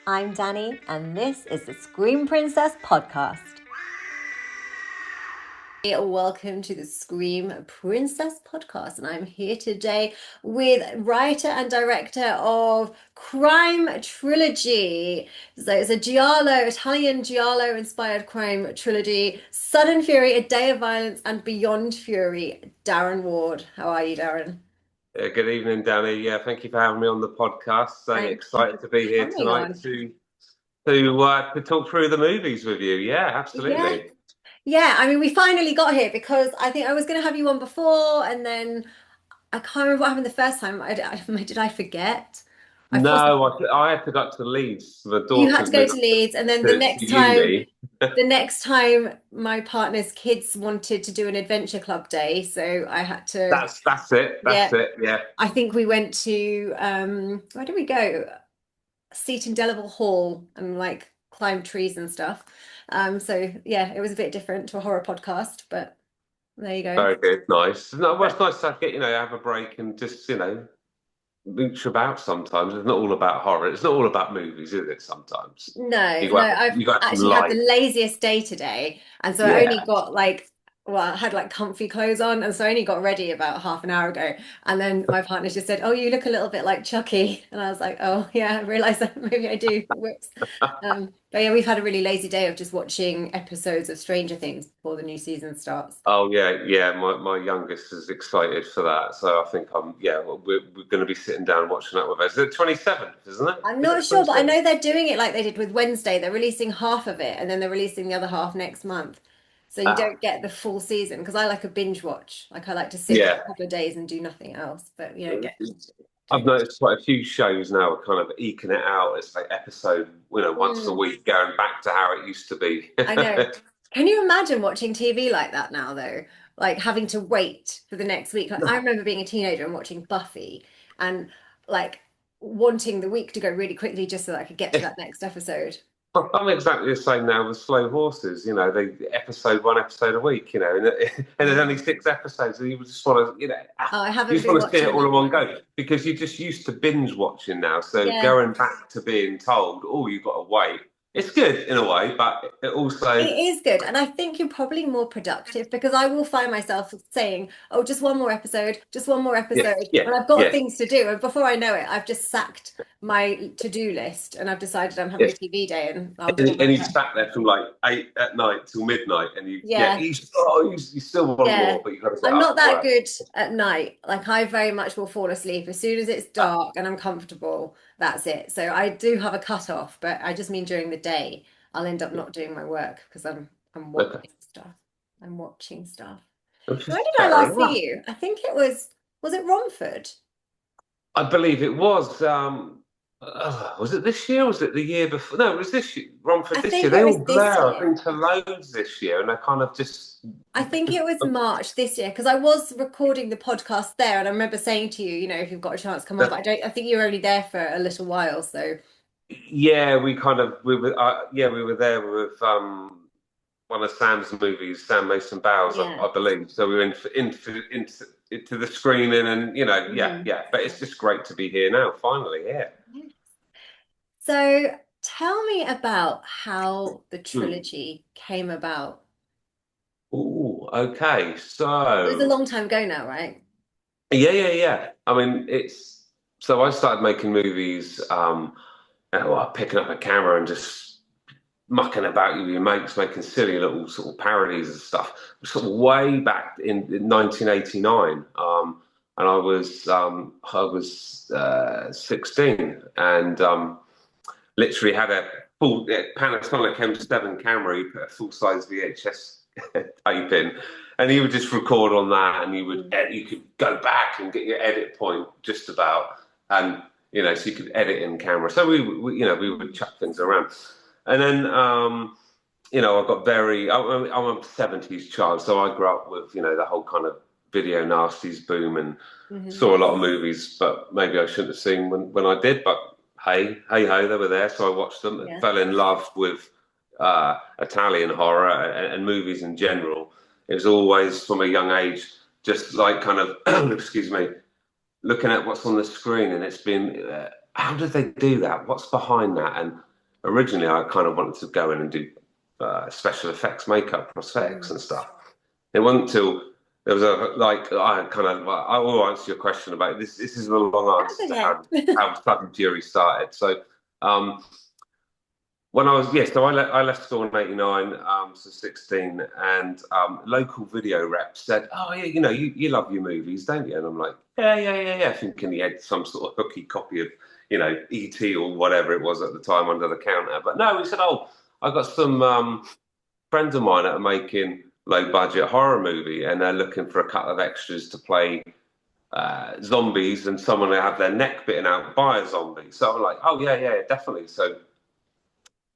I'm Danny, and this is the Scream Princess podcast. Welcome to the Scream Princess podcast, and I'm here today with writer and director of Crime Trilogy. So it's a Giallo, Italian Giallo-inspired crime trilogy, Sudden Fury, A Day of Violence, and Beyond Fury. Darren Ward. How are you, Darren? Good evening, Danny. Yeah, thank you for having me on the podcast. So Thank you excited to be for here coming tonight on. to talk through the movies with you. Yeah, Yeah. absolutely. Yeah, I mean, we finally got here because I think I was going to have you on before, and then I can't remember what happened the first time. Did I forget? I possibly No, I had to go up to Leeds. The You had to daughters go moved to Leeds, and then to uni. the next time my partner's kids wanted to do an adventure club day, so I had to. That's it. That's Yeah, it. Yeah. I think we went to where did we go? Seat Indelible Hall and like climb trees and stuff. So yeah, it was a bit different to a horror podcast, but there you go. Very good. Nice. No, well, it's But nice to get have a break and just mooch about sometimes. It's not all about horror. It's not all about movies, is it? Sometimes no, no, I've you got to have some actually had the light. laziest day today, and so I only Yeah. got I had like comfy clothes on, and so I only got ready about half an hour ago. And then my partner just said, "Oh, you look a little bit like Chucky," and I was like, "Oh, yeah, I realized that maybe I do." Whoops. But yeah, we've had a really lazy day of just watching episodes of Stranger Things before the new season starts. Oh yeah, yeah. My youngest is excited for that, so I think we're going to be sitting down watching that with us. It's the 27th, isn't it? I'm Is not it sure, but I 27th? know they're doing it like they did with Wednesday. They're releasing half of it and then they're releasing the other half next month. So you Ah, don't get the full season because I like a binge watch. Like I like to sit for yeah. a couple of days and do nothing else, but you don't get I've to. noticed quite a few shows now are kind of eking it out. It's like episode, once a Mm, week, going back to how it used to be. I know. Can you imagine watching TV like that now, though? Like having to wait for the next week. Like I remember being a teenager and watching Buffy and like wanting the week to go really quickly just so that I could get to that next episode. I'm exactly the same now with Slow Horses. They one episode a week. And there's only Oh, 6 episodes, and you just want to, I you haven't just been want to see it watching all that in one one. go because you're just used to binge watching now. So Yeah. going back to being told, oh, you've got to wait. It's good in a way, but it It also, is good. And I think you're probably more productive because I will find myself saying, oh, just one more episode, just one more yeah, episode, yeah, when I've got yeah, things to do. And before I know it, I've just sacked my to-do list and I've decided I'm having yeah. a TV day and I'm And, going to and have you that. sat there from like 8 at night till midnight, and Yeah. you still want Yeah. more, but you got to get I'm up not and that work. good at night. Like I very much will fall asleep as soon as it's dark and I'm comfortable. That's it. So I do have a cutoff, but I just mean during the day, I'll end up not doing my work because I'm Okay, watching stuff. I'm watching stuff. which Where is did I fair last enough. see you? I think it was it Romford? I believe it was. Was it this year? Or was it the year before? No, it was this year. I Romford this year. think They it all was this blur. I've year. been to loads this year, and I kind of just. I think it was March this year because I was recording the podcast there and I remember saying to you, if you've got a chance, come on. But I think you were only there for a little while, so Yeah, we were there with one of Sam's movies, Sam Mason Bowles, yeah. I believe. So we went into the screening, and yeah, Mhm. yeah. But it's just great to be here now, finally. Yeah. So tell me about how the Hmm. trilogy came about. Ooh, okay. It was a So long time ago now, right? yeah, yeah, yeah. I mean, it's so I started making movies, picking up a camera and just mucking about with your mates, making silly little sort of parodies and stuff. Sort of way back in 1989, and I was 16, and literally had a full Panasonic M7 camera. He put a full size VHS tape in, and he would just record on that, and Mm. you could go back and get your edit point just about, and so you could edit in camera. So we would chuck things around, and then I got I'm a 70s child, so I grew up with the whole kind of video nasties boom and Hmm. saw a lot of movies, but maybe I shouldn't have seen when I did. But hey ho, they were there, so I watched them and Yeah. fell in love with Italian horror and movies in general. It was always from a young age, just like kind of excuse me, looking at what's on the screen, and it's been how did they do that? What's behind that? And originally I kind of wanted to go in and do special effects, makeup, prosthetics, Mm. and stuff. It wasn't until there was a like I kind of I will answer your question about this. This is a long That's answer to okay. how Sudden Fury started. So um, when I was so I left school in '89, so 16, and local video reps said, "Oh yeah, you love your movies, don't you?" And I'm like, yeah, thinking he had some sort of hooky copy of ET or whatever it was at the time under the counter. But no, he said, "Oh, I got some friends of mine that are making low budget horror movie, and they're looking for a couple of extras to play." Zombies and someone to have their neck bitten out by a zombie. So I'm like, oh yeah, definitely. So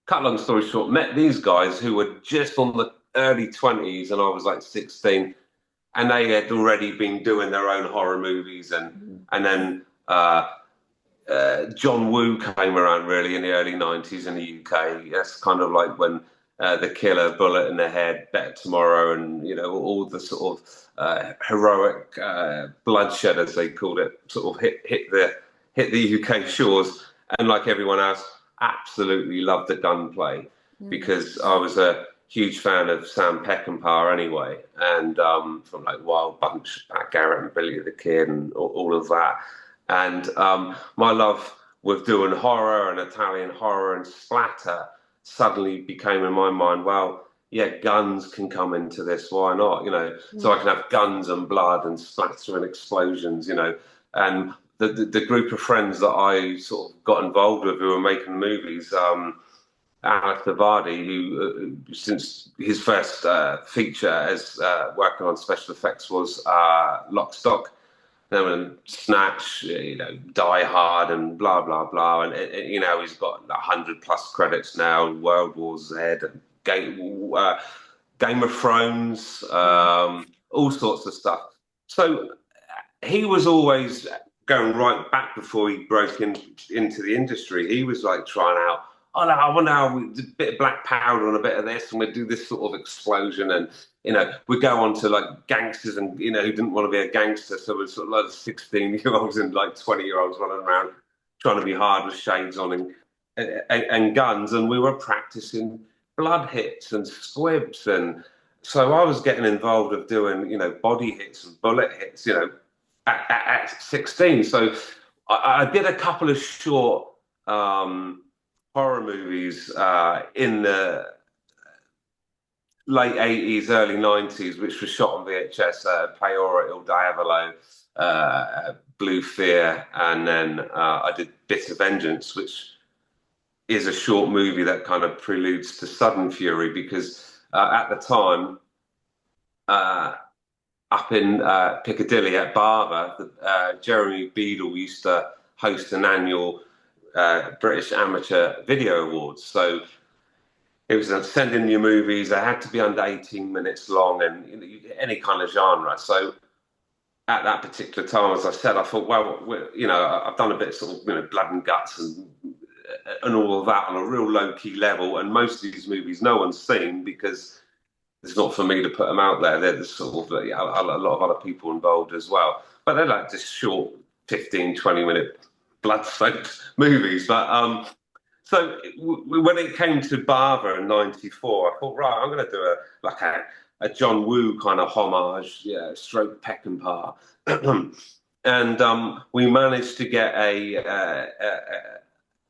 cut long story short, met these guys who were just on the early 20s and I was like 16, and they had already been doing their own horror movies, and then John Woo came around really in the early 90s in the UK. That's kind of like when The Killer, Bullet in the Head, Better Tomorrow, and all the sort of heroic bloodshed, as they called it, sort of hit the UK shores. And like everyone else, absolutely loved the gunplay Mm. because I was a huge fan of Sam Peckinpah anyway, and from like Wild Bunch, Pat Garrett and Billy the Kid, and all of that. And my love with doing horror and Italian horror and splatter suddenly became in my mind, well, yeah, guns can come into this. Why not? So I Mm. can have guns and blood and splatter and explosions. And the group of friends that I sort of got involved with who were making movies. Alex Davardi, who since his first feature as working on special effects was Lock, Stock, and Snatch, Die Hard, and blah blah blah, and he's got 100+ credits now. World War Z, Game of Thrones, Mm. all sorts of stuff. So he was always going right back before he broke into the industry. He was like trying out, oh, no, I wonder how we do a bit of black powder and a bit of this, and we do this sort of explosion. And, we go on to like gangsters and, who didn't want to be a gangster. So we're sort of like 16-year-olds and like 20-year-olds running around trying to be hard with shades on and guns. And we were practicing blood hits and squibs. And so I was getting involved of doing, body hits and bullet hits, at 16. So I did a couple of short horror movies in the late 80s, early 90s, which was shot on VHS, Peora Il Diavolo, Blue Fear, and then I did Bit of Vengeance, which is a short movie that kind of preludes to Sudden Fury because at the time, up in Piccadilly at Barber, Jeremy Beadle used to host an annual British Amateur Video Awards. So it was send in your movies. They had to be under 18 minutes long and any kind of genre. So at that particular time, as I said, I thought, well, I've done a bit of sort of blood and guts and all of that on a real low key level. And most of these movies no one's seen because it's not for me to put them out there. There's sort of a lot of other people involved as well. But they're like just short 15, 20-minute blood-soaked movies. But so when it came to Barber in '94, I thought, right, I'm going to do a John Woo kind of homage, yeah, stroke Peckinpah. And we managed to get a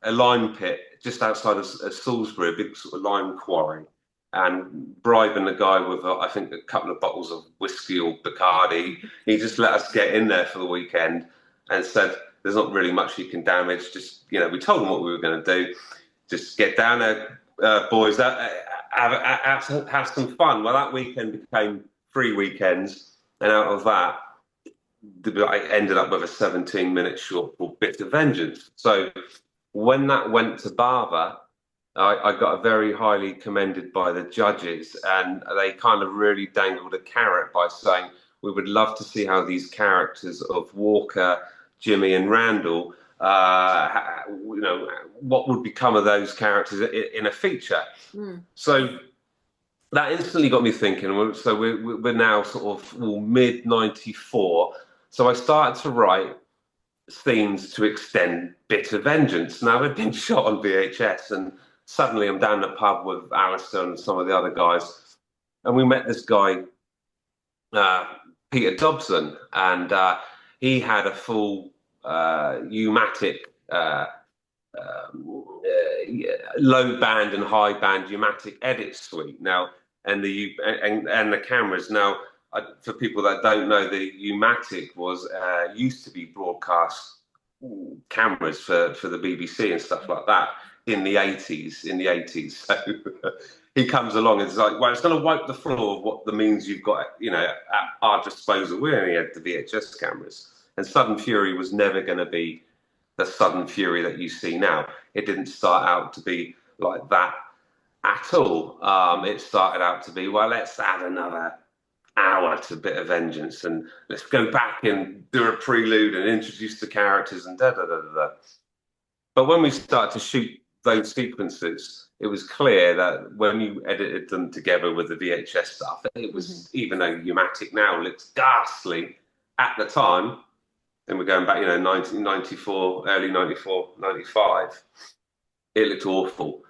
lime pit just outside of Salisbury, a big sort of lime quarry, and bribing the guy with, I think, a couple of bottles of whiskey or Bacardi. He just let us get in there for the weekend and said, there's not really much you can damage. Just, we told him what we were going to do. Just get down there, boys, have some fun. Well, that weekend became 3 weekends. And out of that, I ended up with a 17-minute short called Bit of Vengeance. So when that went to Barber, I got very highly commended by the judges, and they kind of really dangled a carrot by saying, we would love to see how these characters of Walker, Jimmy, and Randall, what would become of those characters in a feature. Mm. So that instantly got me thinking. So we're now sort of mid '94. So I started to write scenes to extend Bit of Vengeance. Now, they've been shot on VHS, and suddenly I'm down the pub with Alistair and some of the other guys, and we met this guy, uh, Peter Dobson, and he had a full U-matic low band and high band U-matic edit suite now, and the cameras now. For people that don't know, the U-matic was used to be broadcast cameras for the BBC and stuff like that in the 80s. So he comes along and is like, well, it's going to wipe the floor of what the means you've got, at our disposal. We only had the VHS cameras, and Sudden Fury was never going to be the Sudden Fury that you see now. It didn't start out to be like that at all. It started out to be, well, let's add another hour to Bit of Vengeance, and let's go back and do a prelude and introduce the characters and da da da da da. But when we started to shoot those sequences, it was clear that when you edited them together with the VHS stuff, it was, even though U-matic now looks ghastly, at the time, and we're going back, 1994, early 94, 95, it looked awful.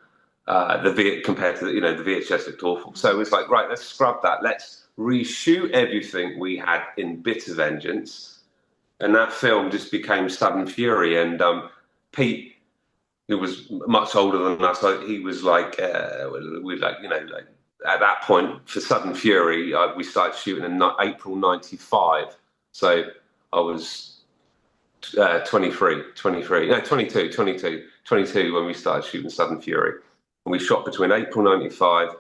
Compared to the VHS looked awful. So it's like, right, let's scrub that. Let's reshoot everything we had in Bit of Vengeance, and that film just became Sudden Fury. And Pete, who was much older than us, he was like, at that point for Sudden Fury, we started shooting in April '95. So I was 22 when we started shooting Sudden Fury. And we shot between April '95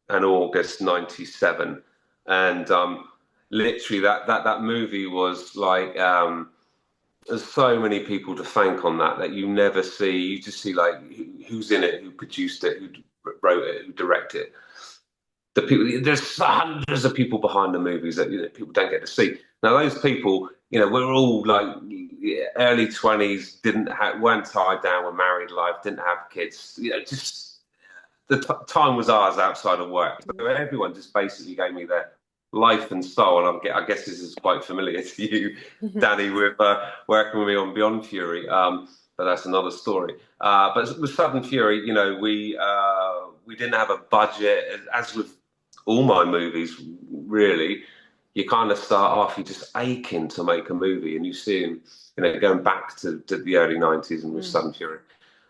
and August '97. And literally that movie was like, there's so many people to thank on that you never see. You just see like who's in it, who produced it, who wrote it, who directed it. The people, there's hundreds of people behind the movies that people don't get to see. Now those people, we're all like early 20s, weren't tied down, were married life, didn't have kids, just the time was ours outside of work. So everyone just basically gave me their life and soul. And I guess this is quite familiar to you, Danny, with working with me on Beyond Fury. But that's another story. But with Sudden Fury, we didn't have a budget, as with all my movies, really. You kind of start off, you're just aching to make a movie, and you see him, going back to the early 90s and with Sudden Fury.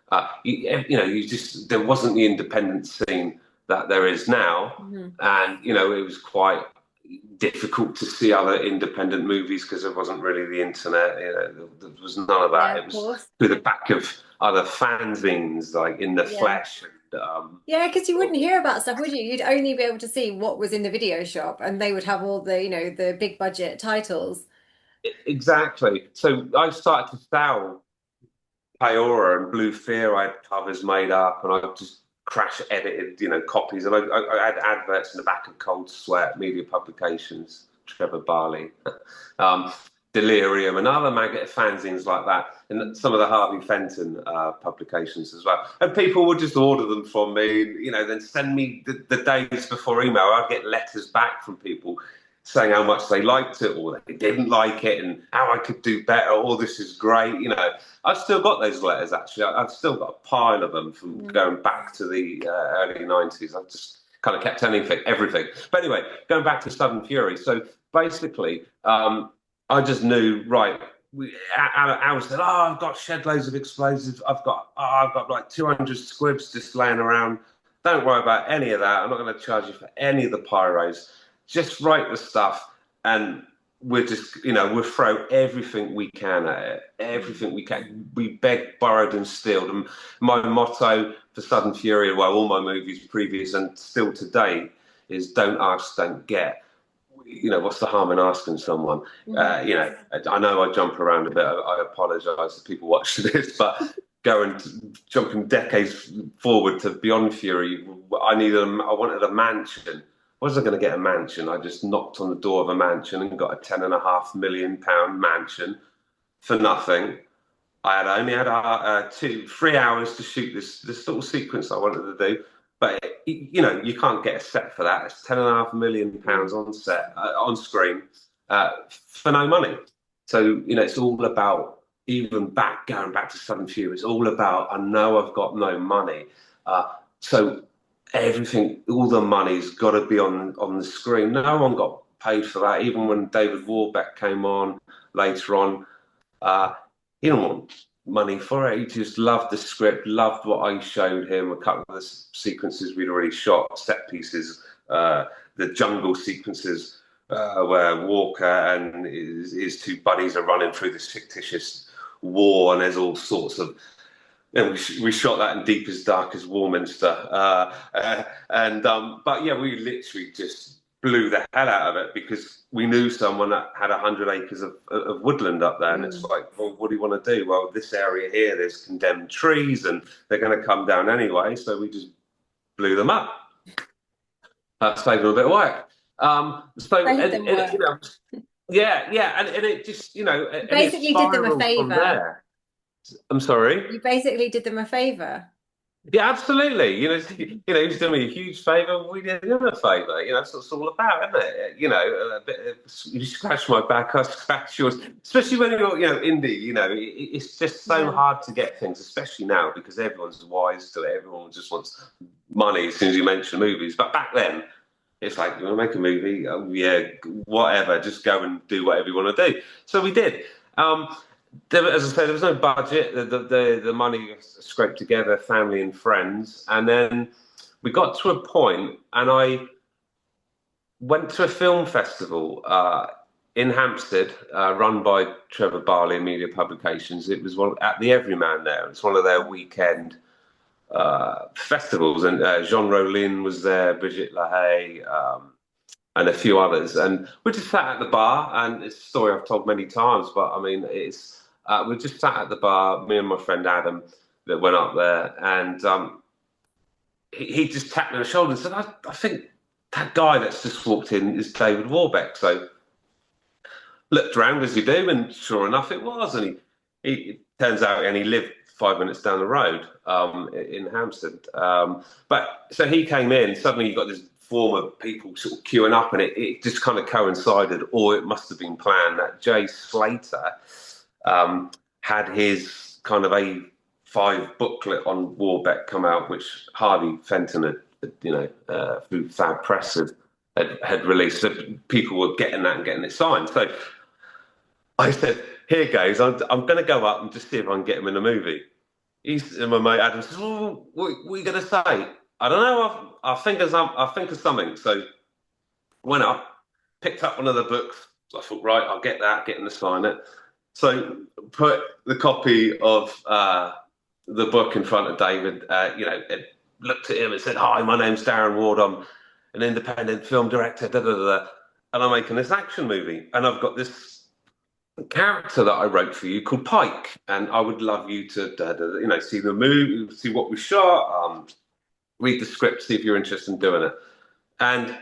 There wasn't the independent scene that there is now, and it was quite difficult to see other independent movies because there wasn't really the internet. There was none of that. Yeah, it was through the back of other fanzines, like in the flesh. And, yeah, because you wouldn't hear about stuff, would you? You'd only be able to see what was in the video shop, and they would have all the, the big budget titles. Exactly. So I started to sell Peora and Blue Fear. I had covers made up, and I just crash edited, copies. And I had adverts in the back of Cold Sweat, Media Publications, Trevor Barley, Delirium, and other fanzines like that, and some of the Harvey Fenton publications as well. And people would just order them from me, then send me the days before email. I'd get letters back from people saying how much they liked it or they didn't like it and how I could do better. Oh, this is great. I've still got those letters, actually. I've still got a pile of them from going back to the early 90s. I've just kind of kept everything. But anyway, going back to Sudden Fury. So basically, I just knew, right, Al said, I've got shed loads of explosives. I've got like 200 squibs just laying around. Don't worry about any of that. I'm not going to charge you for any of the pyros. Just write the stuff, and we're just, we'll throw everything we can at it. Everything we can. We begged, borrowed, and stealed. And my motto for Sudden Fury, well, all my movies previous and still today, is don't ask, don't get. What's the harm in asking someone? I know I jump around a bit. I apologise if people watch this, but jumping decades forward to Beyond Fury, I wanted a mansion. Was I going to get a mansion? I just knocked on the door of a mansion and got a £10.5 million mansion for nothing. I only had 3 hours to shoot this little sequence I wanted to do. But you can't get a set for that. It's £10.5 million on set, on screen, for no money. So it's all about, going back to Sudden Fury. It's all about, I know I've got no money. So everything, all the money's got to be on the screen. No one got paid for that. Even when David Warbeck came on later on, he didn't want money for it. He just loved the script, loved what I showed him. A couple of the sequences we'd already shot, set pieces, the jungle sequences where Walker and his two buddies are running through this fictitious war, and there's all sorts of. And we shot that in Deepest Darkest Warminster, but yeah, we literally just blew the hell out of it because we knew someone that had 100 acres of woodland up there, and it's like, well, what do you want to do? Well, this area here, there's condemned trees, and they're going to come down anyway, so we just blew them up. That saved them a bit of work. You know, yeah, and it just, you know, and it Basically did them a spiraled from favor. there. I'm sorry. You basically did them a favor. Yeah, absolutely. He's done me a huge favour. We did him a favour. You know, that's what it's all about, isn't it? You know, a bit of, you scratch my back, I scratch yours. Especially when you're, indie. You know, it's just so hard to get things, especially now because everyone's wise to it. Everyone just wants money as soon as you mention movies. But back then, it's like, you want to make a movie? Oh, yeah, whatever. Just go and do whatever you want to do. So we did. As I said, there was no budget. The money was scraped together, family and friends, and then we got to a point, and I went to a film festival in Hampstead, run by Trevor Barley and Media Publications. It was at the Everyman there. It's one of their weekend festivals, and Jean Rollin was there, Brigitte Lahaye, and a few others. And we just sat at the bar, and it's a story I've told many times, but I mean, we just sat at the bar, me and my friend Adam, that went up there, and he just tapped me on the shoulder and said, I think that guy that's just walked in is David Warbeck. So looked around as you do, and sure enough, it was. And he turns out, and he lived 5 minutes down the road in Hampstead. But so he came in, suddenly you got this form of people sort of queuing up, and it just kind of coincided, or it must have been planned, that Jay Slater had his kind of A5 booklet on Warbeck come out, which Harvey Fenton had, through Fab Press had released. So people were getting that and getting it signed. So I said, here goes, I'm going to go up and just see if I can get him in a movie. And my mate Adam says, well, what are you going to say? I don't know, I think of something. So went up, picked up one of the books. So I thought, right, I'll get that, get him to sign it. So put the copy of the book in front of David, looked at him and said, hi, my name's Darren Ward. I'm an independent film director, and I'm making this action movie. And I've got this character that I wrote for you called Pike. And I would love you to, see the movie, see what we shot, read the script, see if you're interested in doing it. And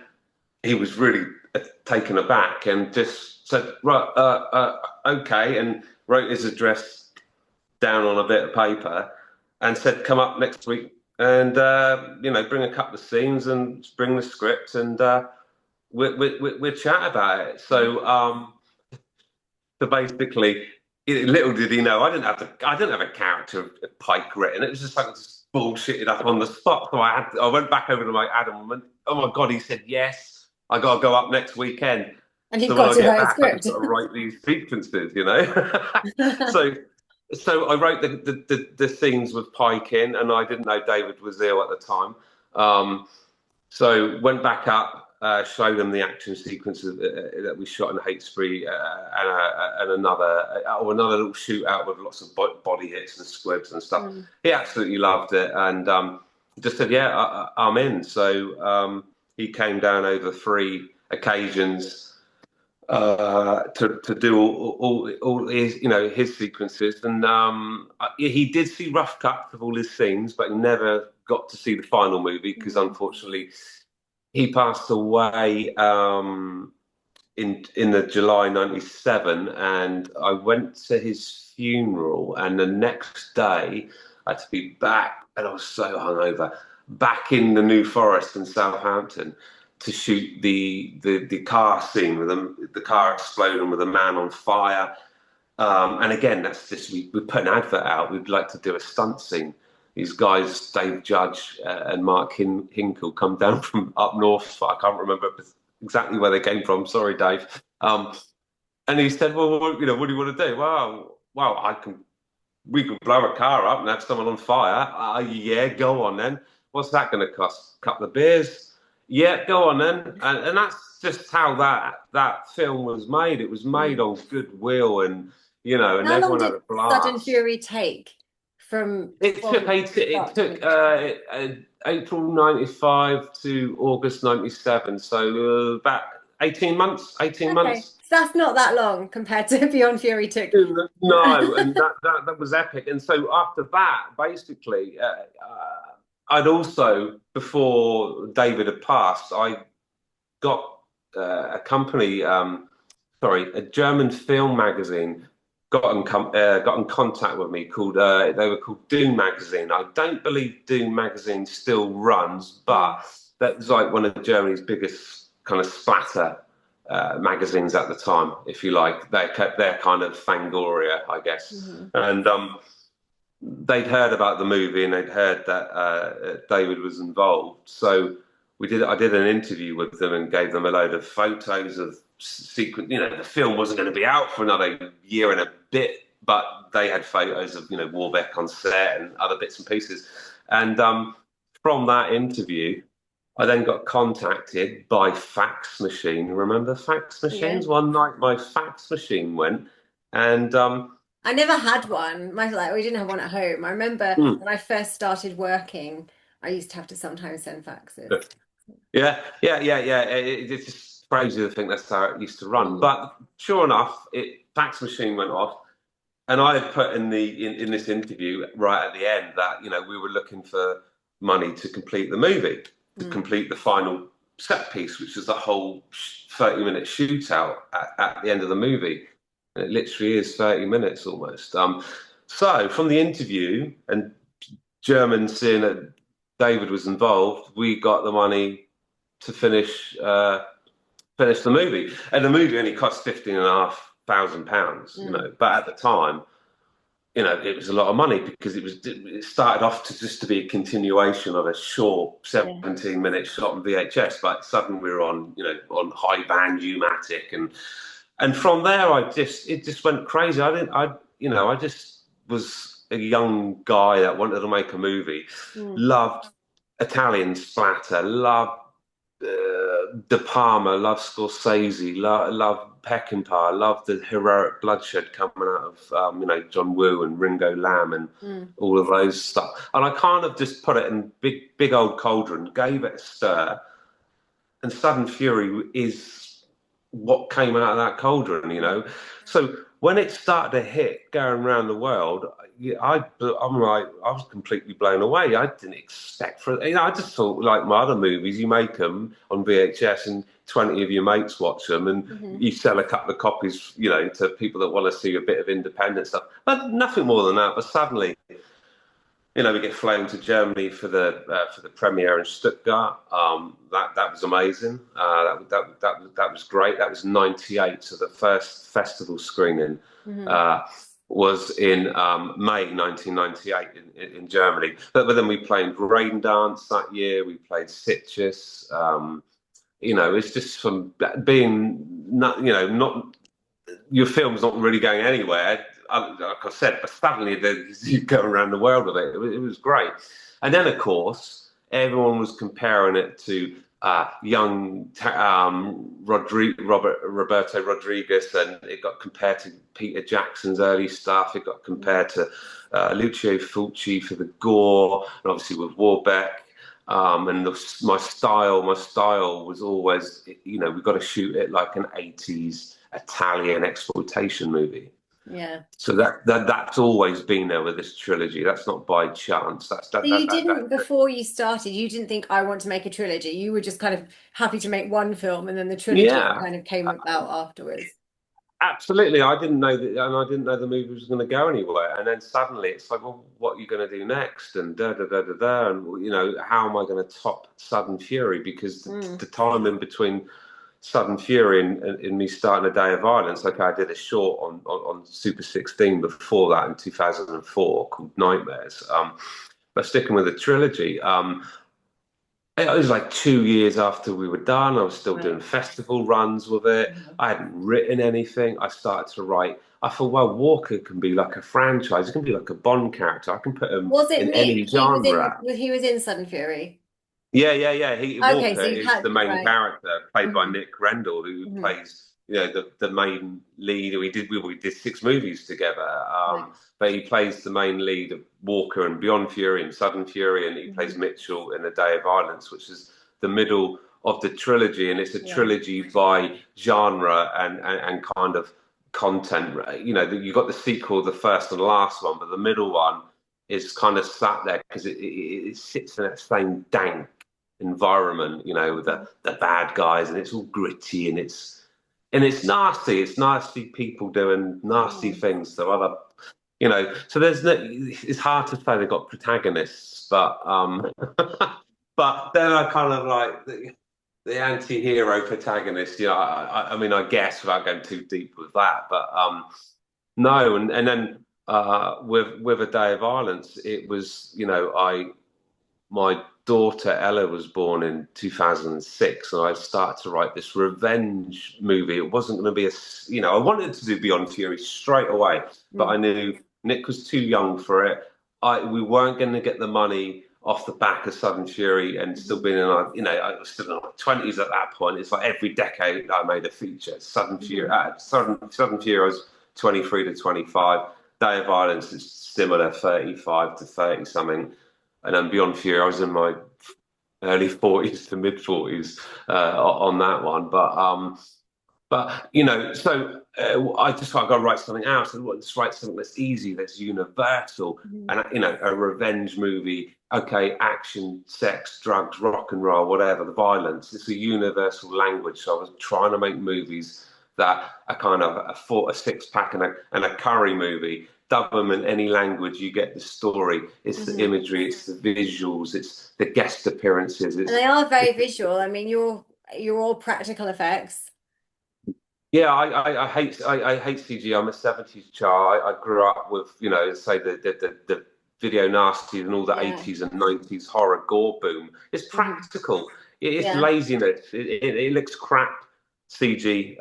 he was really taken aback and just said, right, okay, and wrote his address down on a bit of paper and said, come up next week and, bring a couple of scenes and bring the script and we'll chat about it. So basically, little did he know, I didn't have a character of Pike written. It was just like bullshitted up on the spot. So I went back over to my Adam and went, oh my God, he said yes. I got to go up next weekend. And he's got to write a script. I've got to write these sequences, So I wrote the scenes with Pike in, and I didn't know David was ill at the time. So went back up, showed them the action sequences that we shot in Hate-Spree, and another little shootout with lots of body hits and squibs and stuff. He absolutely loved it, and just said, yeah, I'm in. So he came down over 3 occasions to do all his sequences, and he did see rough cuts of all his scenes, but he never got to see the final movie because unfortunately he passed away in the July '97, and I went to his funeral, and the next day I had to be back, and I was so hungover, back in the New Forest in Southampton to shoot the car scene with the car exploding with a man on fire. And again, that's just we put an advert out. We'd like to do a stunt scene. these guys, Dave Judge and Mark Hinkle, come down from up north. I can't remember exactly where they came from. Sorry, Dave. And he said, "Well, what do you want to do?" Well, we could blow a car up and have someone on fire. Yeah, go on then. What's that going to cost? A couple of beers? Yeah, go on then. And that's just how that film was made. It was made Mm. on goodwill, and How long everyone had did a Sudden blast. Fury take It took from 80, it start to took finish? April 95 to August 97, so about 18 months. 18 Okay, months. so that's not that long compared to Beyond Fury took. No, and that was epic. And so after that, basically, I'd also, before David had passed, I got a company, sorry, a German film magazine got in contact with me called they were called Doom Magazine. I don't believe Doom Magazine still runs, Mm. but that was like one of Germany's biggest kind of splatter magazines at the time, if you like. They kept their kind of Fangoria, I guess, Mhm. and they'd heard about the movie and they'd heard that David was involved. So I did an interview with them and gave them a load of photos of sequence. The film wasn't going to be out for another year and a bit, but they had photos of Warbeck on set and other bits and pieces. And from that interview, I then got contacted by fax machine. Remember fax Yeah. machines? One night my fax machine went, and I never had one. We didn't have one at home. I remember hmm, when I first started working, I used to have to sometimes send faxes. yeah. It's just crazy to think that's how it used to run. Mm. But sure enough, fax machine went off, and I had put in this interview right at the end that we were looking for money to complete the movie, to Mm. complete the final set piece, which was the whole 30-minute shootout at the end of the movie. And it literally is 30 minutes almost. So from the interview and German seeing that David was involved, we got the money to finish the movie, and the movie only cost £15,500. Mm. But at the time, it was a lot of money because it started off to be a continuation of a short Yeah. 17-minute shot on VHS, but suddenly we were on high band U-matic, and from there it just went crazy. I just was a young guy that wanted to make a movie, Mm. loved Italian splatter, loved De Palma, love Scorsese, love Peckinpah, love the heroic bloodshed coming out of John Woo and Ringo Lam and Mm. all of those stuff. And I kind of just put it in big old cauldron, gave it a stir, and Sudden Fury is what came out of that cauldron. So when it started to hit going around the world, I was completely blown away. I didn't expect for it. I just thought like my other movies, you make them on VHS and 20 of your mates watch them, and Mhm. you sell a couple of copies, to people that want to see a bit of independent stuff. But nothing more than that. But suddenly, we get flown to Germany for the premiere in Stuttgart. That was amazing. That was great. That was '98. So the first festival screening Mhm. uh, was in May 1998 in Germany. But then we played Rain Dance that year. We played Citrus. It's just from being not your film's not really going anywhere. Like I said, but suddenly you go around the world with it. It was great. And then, of course, everyone was comparing it to young Roberto Rodriguez, and it got compared to Peter Jackson's early stuff. It got compared to Lucio Fulci for the Gore, and obviously with Warbeck. My style was always, we've got to shoot it like an 80s Italian exploitation movie. Yeah. So that's always been there with this trilogy. That's not by chance. That's So you didn't, before you started, you didn't think I want to make a trilogy. You were just kind of happy to make one film, and then the trilogy yeah, kind of came about afterwards. absolutely. I didn't know that, and I didn't know the movie was going to go anywhere. And then suddenly it's like, well, what are you going to do next? And da da da da da. And how am I going to top Sudden Fury? Because Mm. the time in between Sudden Fury and me starting A Day of Violence. Okay, I did a short on Super 16 before that in 2004 called Nightmares. but sticking with the trilogy, it was like 2 years after we were done. I was still doing Right. festival runs with it. Mhm. I hadn't written anything. I started to write. I thought, well, Walker can be like a franchise. It can be like a Bond character. I can put him Was it in Nick? any genre. He was in Sudden Fury. Yeah. Okay, Walker so you is had the main right. character, played by Hmm. Nick Rendell, who Hmm. plays the main lead. We did 6 movies together, Right. but he plays the main lead of Walker and Beyond Fury and Sudden Fury, and he plays Hmm. Mitchell in A Day of Violence, which is the middle of the trilogy, and it's a Yeah. trilogy by genre and kind of content. You got the sequel, the first and last one, but the middle one is kind of sat there because it sits in that same dank environment, with the bad guys, and it's all gritty and it's nasty. It's nasty people doing nasty Oh. things to other, So there's no. It's hard to say they've got protagonists, but but then I kind of like the anti-hero protagonist. I mean, I guess without going too deep with that, but no, and then with A Day of Violence, it was my daughter Ella was born in 2006, and I started to write this revenge movie. It wasn't going to be I wanted to do Beyond Fury straight away, but I Mm. knew Nick was too young for it. We weren't going to get the money off the back of Sudden Fury, and still Mhm. being in I was still in my 20s at that point. It's like every decade I made a feature. Mhm. Sudden Fury, I was 23 to 25. Day of Violence is similar, 35 to 30 something, and then Beyond Fury, I was in my early 40s to mid 40s on that one. So I just thought I've got to write something else. And let's write something that's easy, that's universal, Mhm. and a revenge movie. Okay, action, sex, drugs, rock and roll, whatever, the violence. It's a universal language. So I was trying to make movies that are kind of a six pack and a curry movie. Dub them in any language, you get the story. It's the Mhm. imagery, it's the visuals, it's the guest appearances. And they are very visual. I mean, you're all practical effects. Yeah, I hate CG. I'm a 70s child. I grew up with, say the video nasties and all the Yeah. 80s and 90s horror gore boom. It's Mhm. practical. It's Yeah. laziness. It looks crap. CG.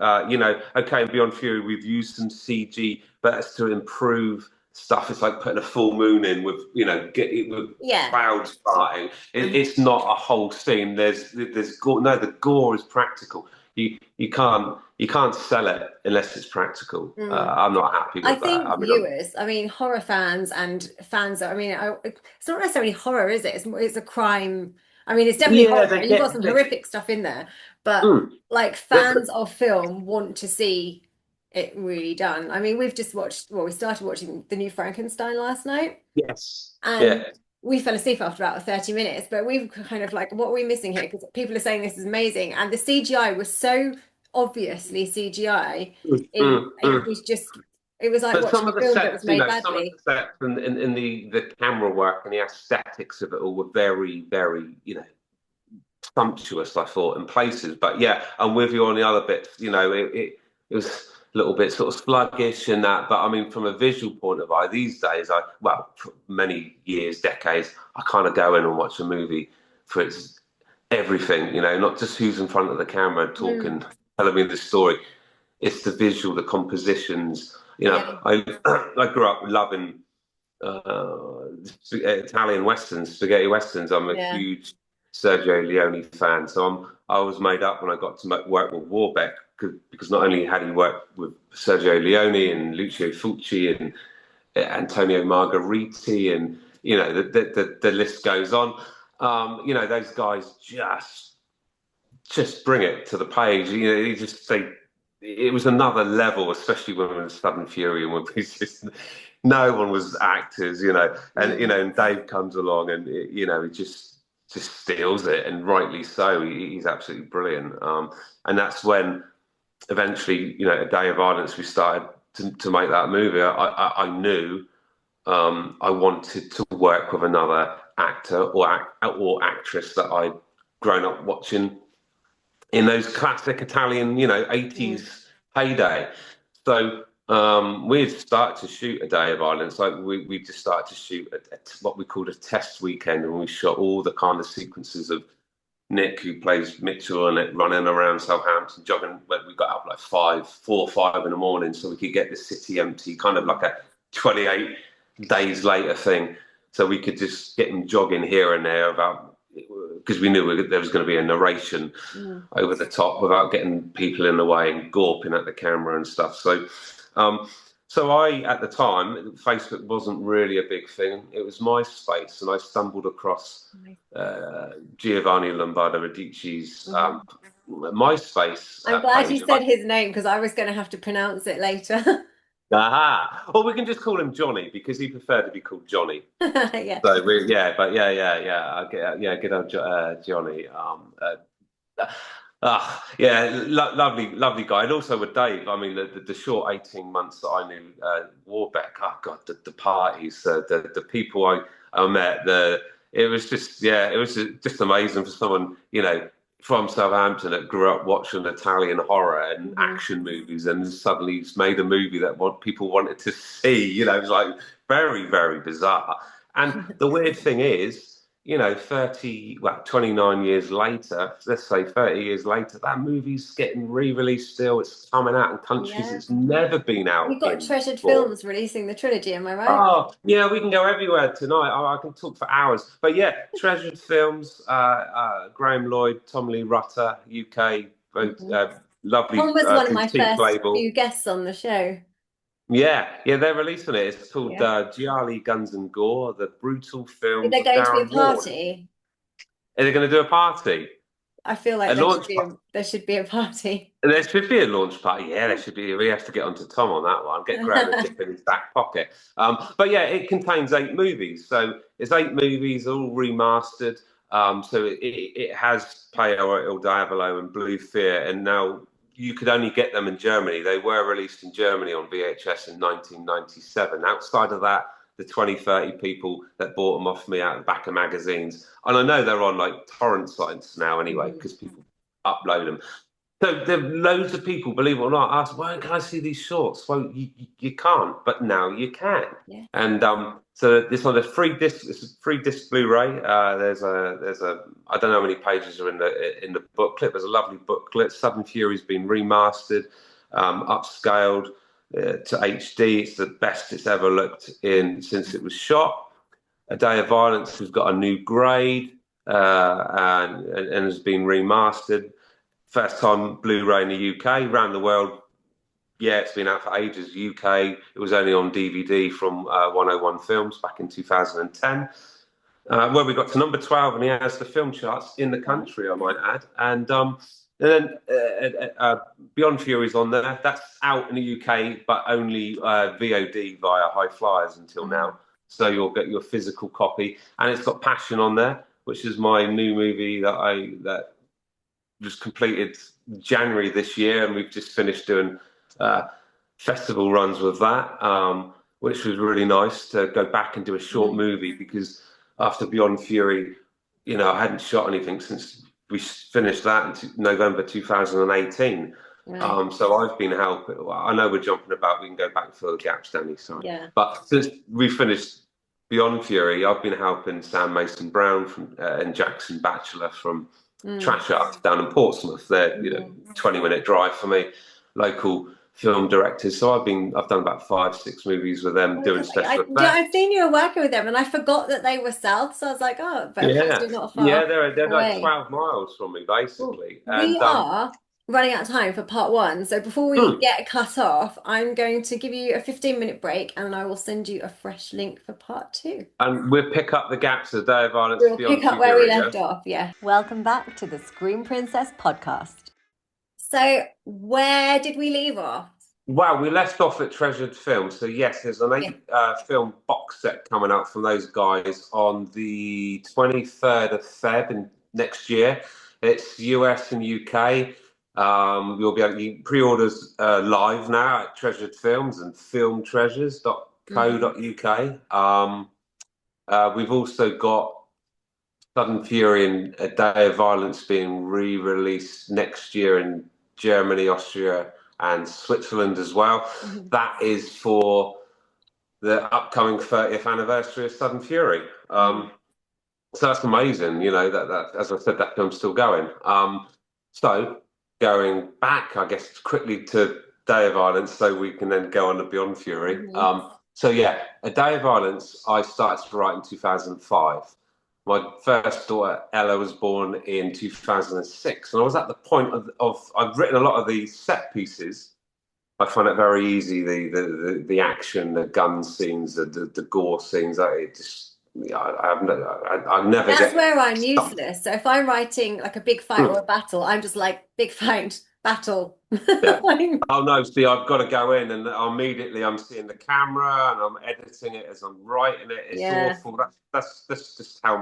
Okay, and Beyond Fury, we've used some CG, but it's to improve stuff. It's like putting a full moon in with, get it with Yeah. clouds parting. Mhm. It's not a whole scene. There's gore. No, the gore is practical. You can't sell it unless it's practical. Mm. I'm not happy I with that. think I mean, viewers, I mean, horror fans and fans, it's not necessarily horror, is it? It's a crime. I mean, it's definitely yeah, horror. they You've got get some they, horrific stuff in there, but mm, like they- fans of film want to see it really done. I mean, we started watching the new Frankenstein last night, yes, and yeah, we fell asleep after about 30 minutes, but we've kind of like, what are we missing here? Because people are saying this is amazing. And the CGI was so obviously CGI. mm, It mm, it mm. was just it was like But some watching of a the film that was sets, made some of the badly. sets and the camera work and the aesthetics of it all were very, very, sumptuous, I thought, in places. But yeah, I'm with you on the other bits. It was a little bit sort of sluggish and that. But I mean, from a visual point of view, these days, for many years, decades, I kind of go in and watch a movie for its everything, not just who's in front of the camera Mm, talking, telling me the story. It's the visual, the compositions. yeah, I I grew up loving uh, Italian westerns, spaghetti westerns. I'm a yeah, huge Sergio Leone fan, so I was made up when I got to work with Warbeck because not only had he worked with Sergio Leone and Lucio Fulci and Antonio Margheriti, and the list goes on. Those guys just bring it to the page. You just say it was another level, especially when we were in Sudden Fury and when we just no one was actors, and mm, and Dave comes along and he just steals it, and rightly so. He's absolutely brilliant. And that's when eventually, A Day of Violence, we started to make that movie. I knew I wanted to work with another actor or actress that I'd grown up watching in those classic Italian, mm, 80s heyday. So We'd started to shoot A Day of Violence. Like we just started to shoot what we called a test weekend, and we shot all the kind of sequences of Nick, who plays Mitchell, and it running around Southampton, jogging. But we got up like 5 in the morning, so we could get the city empty, kind of like a 28 days later thing. So we could just get him jogging here and there about because we knew there was going to be a narration Mm. over the top without getting people in the way and gawping at the camera and stuff. Um, so at the time, Facebook wasn't really a big thing. It was MySpace, and I stumbled across Giovanni Lombardo Radici's MySpace I'm glad you page. said his name because I was going to have to pronounce it later. Aha! Or we can just call him Johnny because he preferred to be called Johnny. Yeah. So yeah. Yeah, good old Johnny. Lovely guy, and also with Dave. I mean, the short 18 months that I knew Warbeck. Oh God, the parties, the people I met. It was just amazing for someone from Southampton that grew up watching Italian horror and Mhm. action movies, and suddenly he's made a movie that what people wanted to see. It was like very, very bizarre. And the weird thing is, 29 years later, let's say 30 years later, that movie's getting re-released still. It's coming out in countries Yeah. it's never been out You've got in Treasured before. Films releasing the trilogy, am I right? Oh, yeah, we can go everywhere tonight. I can talk for hours. But yeah, Treasured Films, Graham Lloyd, Tom Lee Rutter, UK, both Mhm. lovely Tom was one of my boutique first label. few guests on the show. Yeah, they're releasing it. It's called Yeah. Gialli, Guns and Gore, the brutal Is films there of going to be a Darren Ward. party? Are they going to do a party? I feel like A launch party? there should be a party. There should be a launch party. Yeah, there should be. We have to get onto Tom on that one. Get Graham a tip in his back pocket. But yeah, it contains 8 movies. So it's 8 movies, all remastered. So it has Paolo Il Diavolo and Blue Fear, and now you could only get them in Germany. They were released in Germany on VHS in 1997. Outside of that, the 20, 30 people that bought them off me out the back of magazines, and I know they're on like torrent sites now anyway Mhm. because people upload them. So there are loads of people, believe it or not, ask, why can I see these shorts? Well, you can't, but now you can. Yeah. And so this on a free disc, it's a free disc Blu-ray. There's a I don't know how many pages are in the booklet. There's a lovely booklet. Sudden Fury's been remastered, upscaled to HD. It's the best it's ever looked in since it was shot. A Day of Violence has got a new grade and has been remastered. First time Blu-ray in the UK, around the world. Yeah, it's been out for ages. UK, it was only on DVD from 101 Films back in 2010. Where we got to number 12 and he has the film charts in the Wow. country, I might add. And then Beyond Fury's on there. That's out in the UK, but only VOD via High Flyers until Mhm. now. So you'll get your physical copy, and it's got Passion on there, which is my new movie that just completed January this year, and we've just finished doing uh, festival runs with that, which was really nice to go back and do a short Mhm. movie because after Beyond Fury, I hadn't shot anything since we finished that in November 2018. Right. So I've been helping. Well, I know we're jumping about. We can go back and fill the gaps, Danny. Sorry, Yeah. but since we finished Beyond Fury, I've been helping Sam Mason Brown and Jackson Batchelor from Mm. Trash Up down in Portsmouth. They're Mhm. 20-minute drive for me, local film directors. So I've done about 5, 6 movies with them Oh, doing because special yeah, effects. I've seen you were working with them, and I forgot that they were south. So I was like, oh, Yeah, Belfast is not yeah, far they're like away. 12 miles from me Well, basically, we and are running out of time for part one. So before we hmm, get cut off, I'm going to give you a 15-minute break and I will send you a fresh link for part two. and we'll pick up the gaps of Day of Violence We'll pick Beyond up where we Fury. Yeah. left off. Yeah. Welcome back to the Screen Princess podcast. So, where did we leave off? Wow, we left off at Treasured Films. So yes, there's an Yeah. 8 film box set coming out from those guys on the 23rd of Feb next year. It's US and UK. You'll be able to pre-orders live now at Treasured Films and Mhm. filmtreasures.co.uk. We've also got Sudden Fury and A Day of Violence being re-released next year in Germany, Austria, and Switzerland as well. Mhm. That is for the upcoming 30th anniversary of Sudden Fury. Mhm. So that's amazing, that as I said, that film's still going. So going back, I guess, quickly to Day of Violence, so we can then go on to Beyond Fury. Mhm. So yeah, A Day of Violence, I started to write in 2005. My first daughter, Ella, was born in 2006. And I was at the point of I've written a lot of the set pieces. I find it very easy, the action, the gun scenes, the gore scenes. It just, I never That's get where I'm stuck. useless. So if I'm writing like a big fight or a battle, I'm just like big fight, battle. Yeah. Oh no, see, I've got to go in and immediately I'm seeing the camera and I'm editing it as I'm writing it. It's Yeah. awful. That's just that's how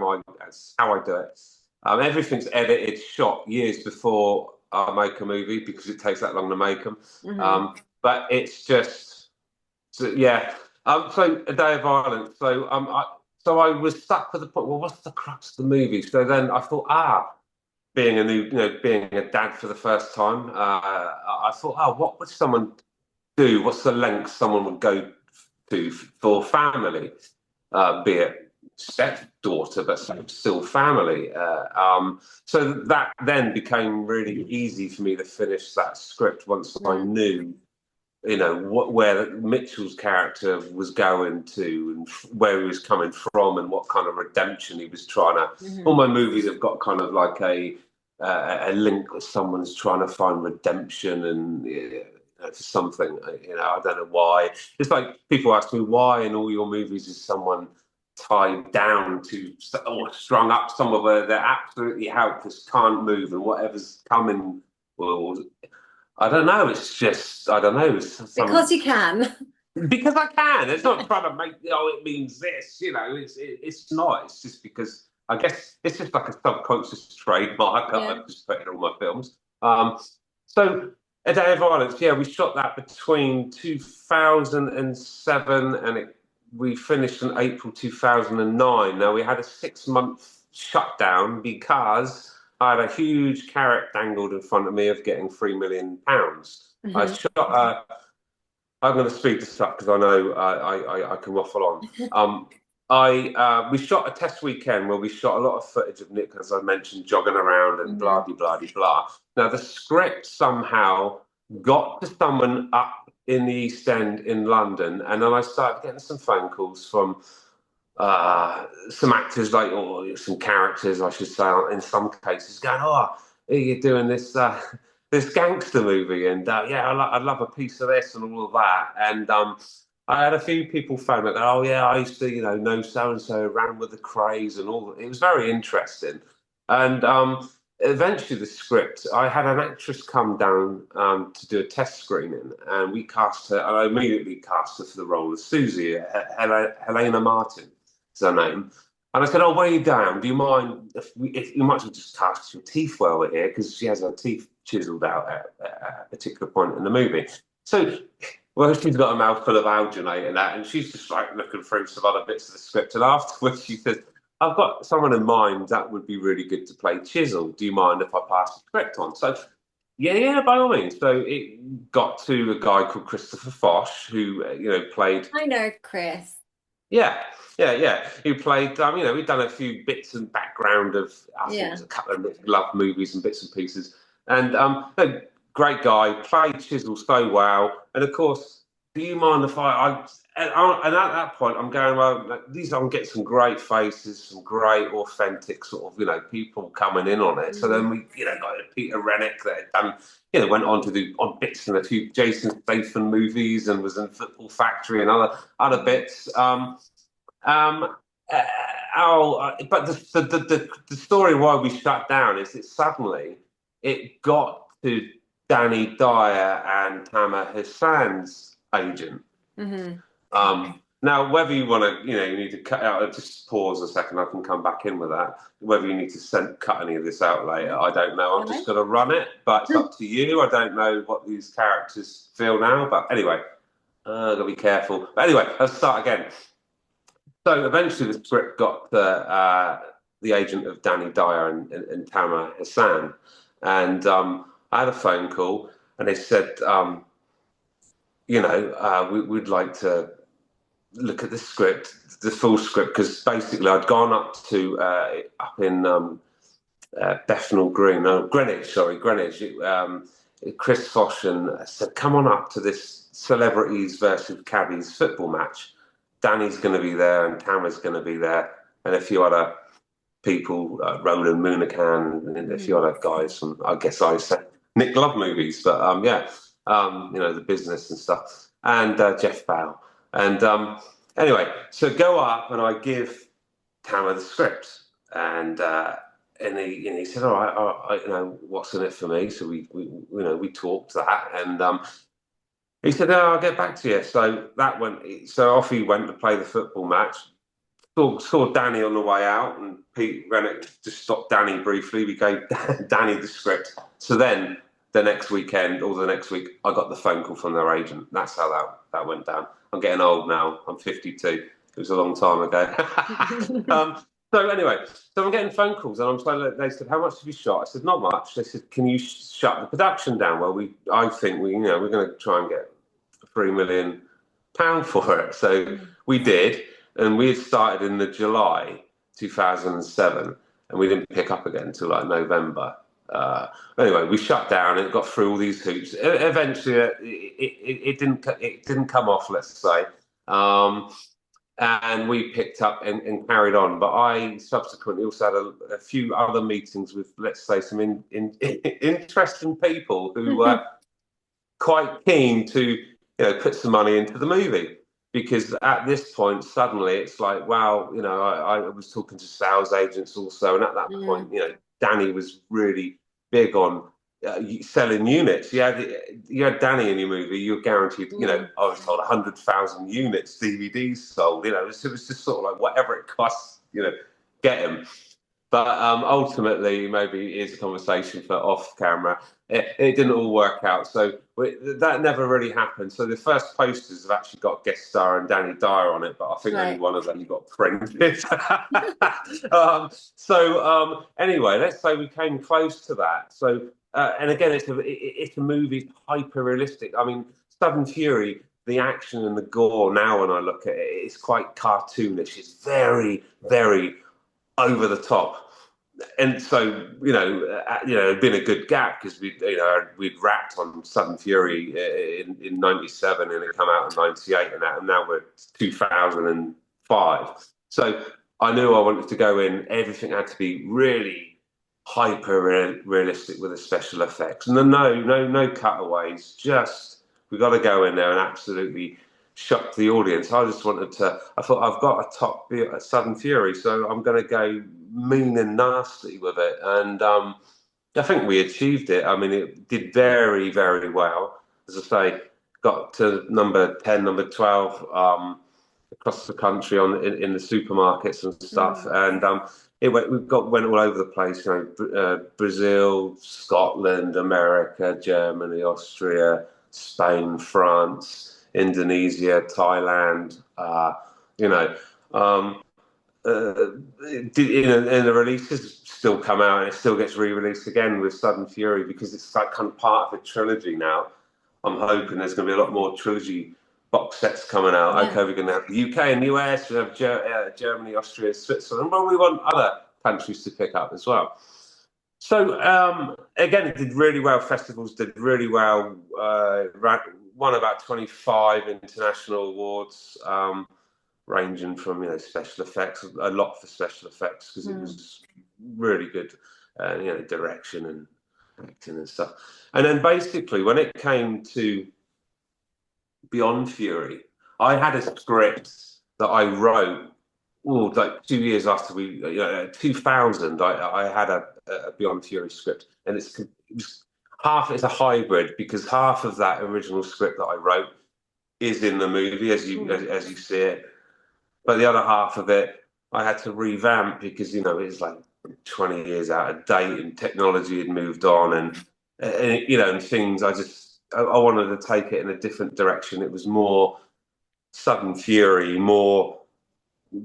I do it. Everything's edited, shot years before I make a movie because it takes that long to make them. Hmm. But it's just, so, yeah. So A Day of Violence. So I was stuck with the point. Well, what's the crux of the movie? So then I thought, being being a dad for the first time, I thought, what would someone do? What's the length someone would go to for family, be it stepdaughter, but still family. So that then became really easy for me to finish that script once I Mm. knew, where Mitchell's character was going to and where he was coming from and what kind of redemption he was trying to. All Hmm. my movies have got kind of like a link with someone's trying to find redemption and for something. I don't know why. It's like people ask me why in all your movies is someone tied down to or strung up somewhere where they're absolutely helpless, can't move, and whatever's coming will. I don't know. It's just I don't know. It's Because some you can. because I can. It's not trying to make it means this. It's not. It's just because I guess it's just like a subconscious trademark Yeah. I've just put in all my films. So A Day of Violence, yeah, we shot that between 2007 and we finished in April 2009. Now we had a 6 month shutdown because I had a huge carrot dangled in front of me of getting £3 million. I Hmm. shot I'm going to speed this up because I know I can waffle on. I We shot a test weekend where we shot a lot of footage of Nick, as I mentioned, jogging around and Hmm. blah blah blah blah. Now the script somehow got to someone up in the East End in London, and then I started getting some phone calls from some actors, or some characters, I should say, in some cases, going, "Oh, you're doing this gangster movie, and yeah, I'd love a piece of this and all of that." And I had a few people phone me, "Oh yeah, I used to, know so and so, ran with the craze and all." It was very interesting, and eventually the script. I had an actress come down to do a test screening, and we cast her. I immediately cast her for the role of Susie, Helena Martin is her name. And I said, "Oh, where are you down? Do you mind if you might as well just cast your teeth while we're here?" Because she has her teeth chiseled out at a particular point in the movie. So, well, she's got a mouthful of alginate and that, and she's just like looking through some other bits of the script. And afterwards, she says, "I've got someone in mind that would be really good to play Chisel. Do you mind if I pass the script on?" So, yeah, yeah, by all means. So it got to a guy called Christopher Fosh, who played. I know, Chris. Yeah, yeah, yeah. He played. We'd done a few bits and background of. I think it Yeah. was a couple of love movies and bits and pieces. And a great guy, played Chisel so well. And of course, do you mind if and at that point, I'm going, well, these I'm getting some great faces, some great authentic sort of people coming in on it. So Mm. then we got Peter Rennick that had done. Went on to do odd bits in a few Jason Statham movies and was in Football Factory and other bits. Um, uh, but the story why we shut down is that suddenly it got to Danny Dyer and Tamer Hassan's agent. Hmm. Now, whether you want to, you need to cut out, just pause a second, I can come back in with that. Whether you need to cut any of this out later, I don't know. I'm just Fine. going to run it, but it's up to you. I don't know what these characters feel now, but anyway, I've got to be careful. But anyway, let's start again. So eventually, the script got the agent of Danny Dyer and Tamer Hassan, and I had a phone call, and they said, we'd like to look at the script, the full script, because basically I'd gone up in Bethnal Green, no, Greenwich, sorry, Greenwich. Chris Foshan said, "Come on up to this celebrities versus caddies football match. Danny's going to be there, and Tama's going to be there, and a few other people, Roland Moonican, and a few other guys from, I guess I said Nick Love movies, but the business and stuff, and Jeff Bell, and anyway, so go up, and I give Tama the script, and he said, "All right, what's in it for me?" So we talked that, and he said, "Oh, I'll get back to you." So that went. So off he went to play the football match. Saw Danny on the way out, and Pete Rennick just stopped Danny briefly. We gave Danny the script. So then the next weekend or the next week, I got the phone call from their agent. That's how that went down. I'm getting old now. I'm 52. It was a long time ago. So anyway, so I'm getting phone calls, and they said, "How much have you shot?" I said, "Not much." They said, "Can you shut the production down?" Well, I think we're going to try and get £3 million for it. So we did, and we had started in the July 2007, and we didn't pick up again until like November. Anyway, we shut down, and it got through all these hoops. Eventually, it didn't come off, let's say. And we picked up and carried on. But I subsequently also had a few other meetings with, let's say, some interesting people who were quite keen to put some money into the movie. Because at this point, suddenly it's like, wow, I was talking to sales agents also. And at that point, Danny was really big on selling units. You had Danny in your movie, you're guaranteed, I was told 100,000 units, DVDs sold. It was just sort of like whatever it costs, get them. But ultimately, maybe it's a conversation for off camera. It didn't all work out, so that never really happened. So the first posters have actually got guest star and Danny Dyer on it, but I think only one of them got printed. Anyway, let's say we came close to that. So and again, it's a movie hyper realistic. I mean, Southern Fury, the action and the gore. Now, when I look at it, it's quite cartoonish. It's very, very over the top. And so, it'd been a good gap because we'd wrapped on Southern Fury in '97, and it came out in '98, and now we're 2005. So I knew I wanted to go in. Everything had to be really hyper realistic with the special effects, and then no cutaways. Just we got to go in there and absolutely shock the audience. I just wanted to. I thought I've got a Southern Fury, so I'm going to go mean and nasty with it, and I think we achieved it. I mean, it did very, very well. As I say, got to number 10, number 12 across the country in the supermarkets and stuff, and it went all over the place. Brazil, Scotland, America, Germany, Austria, Spain, France, Indonesia, Thailand. And the releases still come out, and it still gets re-released again with Sudden Fury because it's like kind of part of a trilogy now. I'm hoping there's going to be a lot more trilogy box sets coming out. Yeah. Okay, we're going to have the UK and US, we have Germany, Austria, Switzerland, but we want other countries to pick up as well. So again, it did really well. Festivals did really well. Won about 25 international awards. Ranging from special effects, a lot for special effects because it was really good, direction and acting and stuff. And then basically, when it came to Beyond Fury, I had a script that I wrote. Like 2 years after 2000, I had a Beyond Fury script, and it's a hybrid because half of that original script that I wrote is in the movie as you see it. But the other half of it, I had to revamp because it's like 20 years out of date, and technology had moved on, and things. I wanted to take it in a different direction. It was more Sudden Fury, more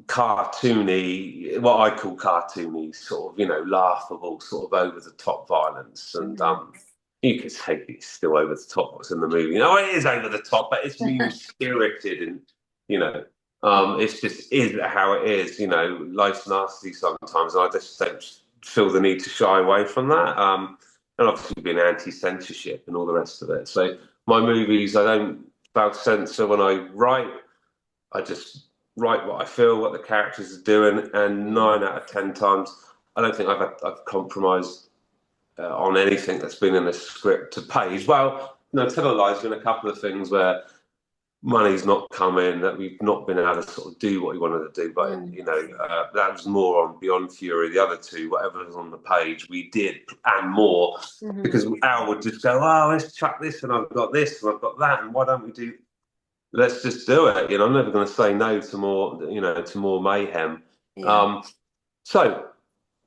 cartoony, what I call cartoony, sort of laughable, sort of over the top violence, and you could say it's still over the top what's in the movie. It is over the top, but it's mean spirited, and you know, it's just is how it is. Life's nasty sometimes, and I just don't feel the need to shy away from that. And obviously being anti-censorship and all the rest of it. So my movies, I don't self-censor when I write. I just write what I feel, what the characters are doing, and 9 out of 10 times, I don't think I've compromised on anything that's been in the script to page. Well, no, tell a lie. There's been a couple of things where money's not come in, that we've not been able to sort of do what we wanted to do. But that was more on Beyond Fury. The other two, whatever was on the page, we did and more, because Al would just go, "Oh, let's chuck this, and I've got this, and I've got that, and why don't we do? Let's just do it." I'm never going to say no to more, to more mayhem. Yeah. So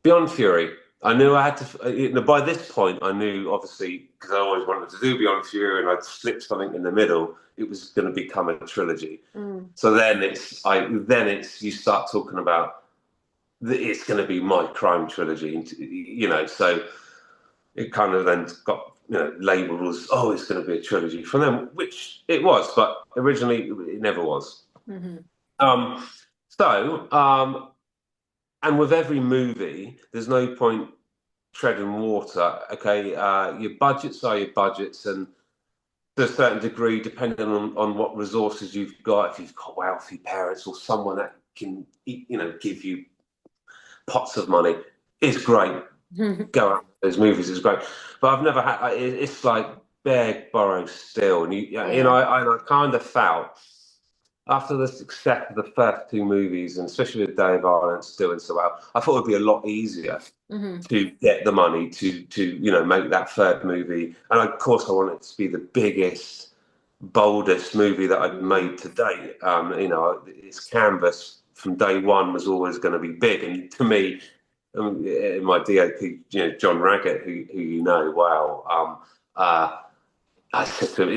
Beyond Fury, I knew I had to. By this point, I knew, obviously, because I always wanted to do Beyond Fury, and I'd slipped something in the middle. It was going to become a trilogy. So then it's you start talking about it's going to be my crime trilogy. So it kind of then got labelled as, oh, it's going to be a trilogy from them, which it was, but originally it never was. Um, so and with every movie, there's no point treading water. Okay, your budgets are your budgets, and to a certain degree, depending on what resources you've got, if you've got wealthy parents or someone that can, give you pots of money, is great. Go out those movies is great, but I've never had. It's like beg, borrow, steal, and I kind of felt, after the success of the first two movies, and especially with Day of Violence doing so well, I thought it'd be a lot easier to get the money to make that third movie. And of course, I want it to be the biggest, boldest movie that I'd made to date. Its canvas from day one was always going to be big, and to me, my DOP, John Raggett, who wow. I said to him,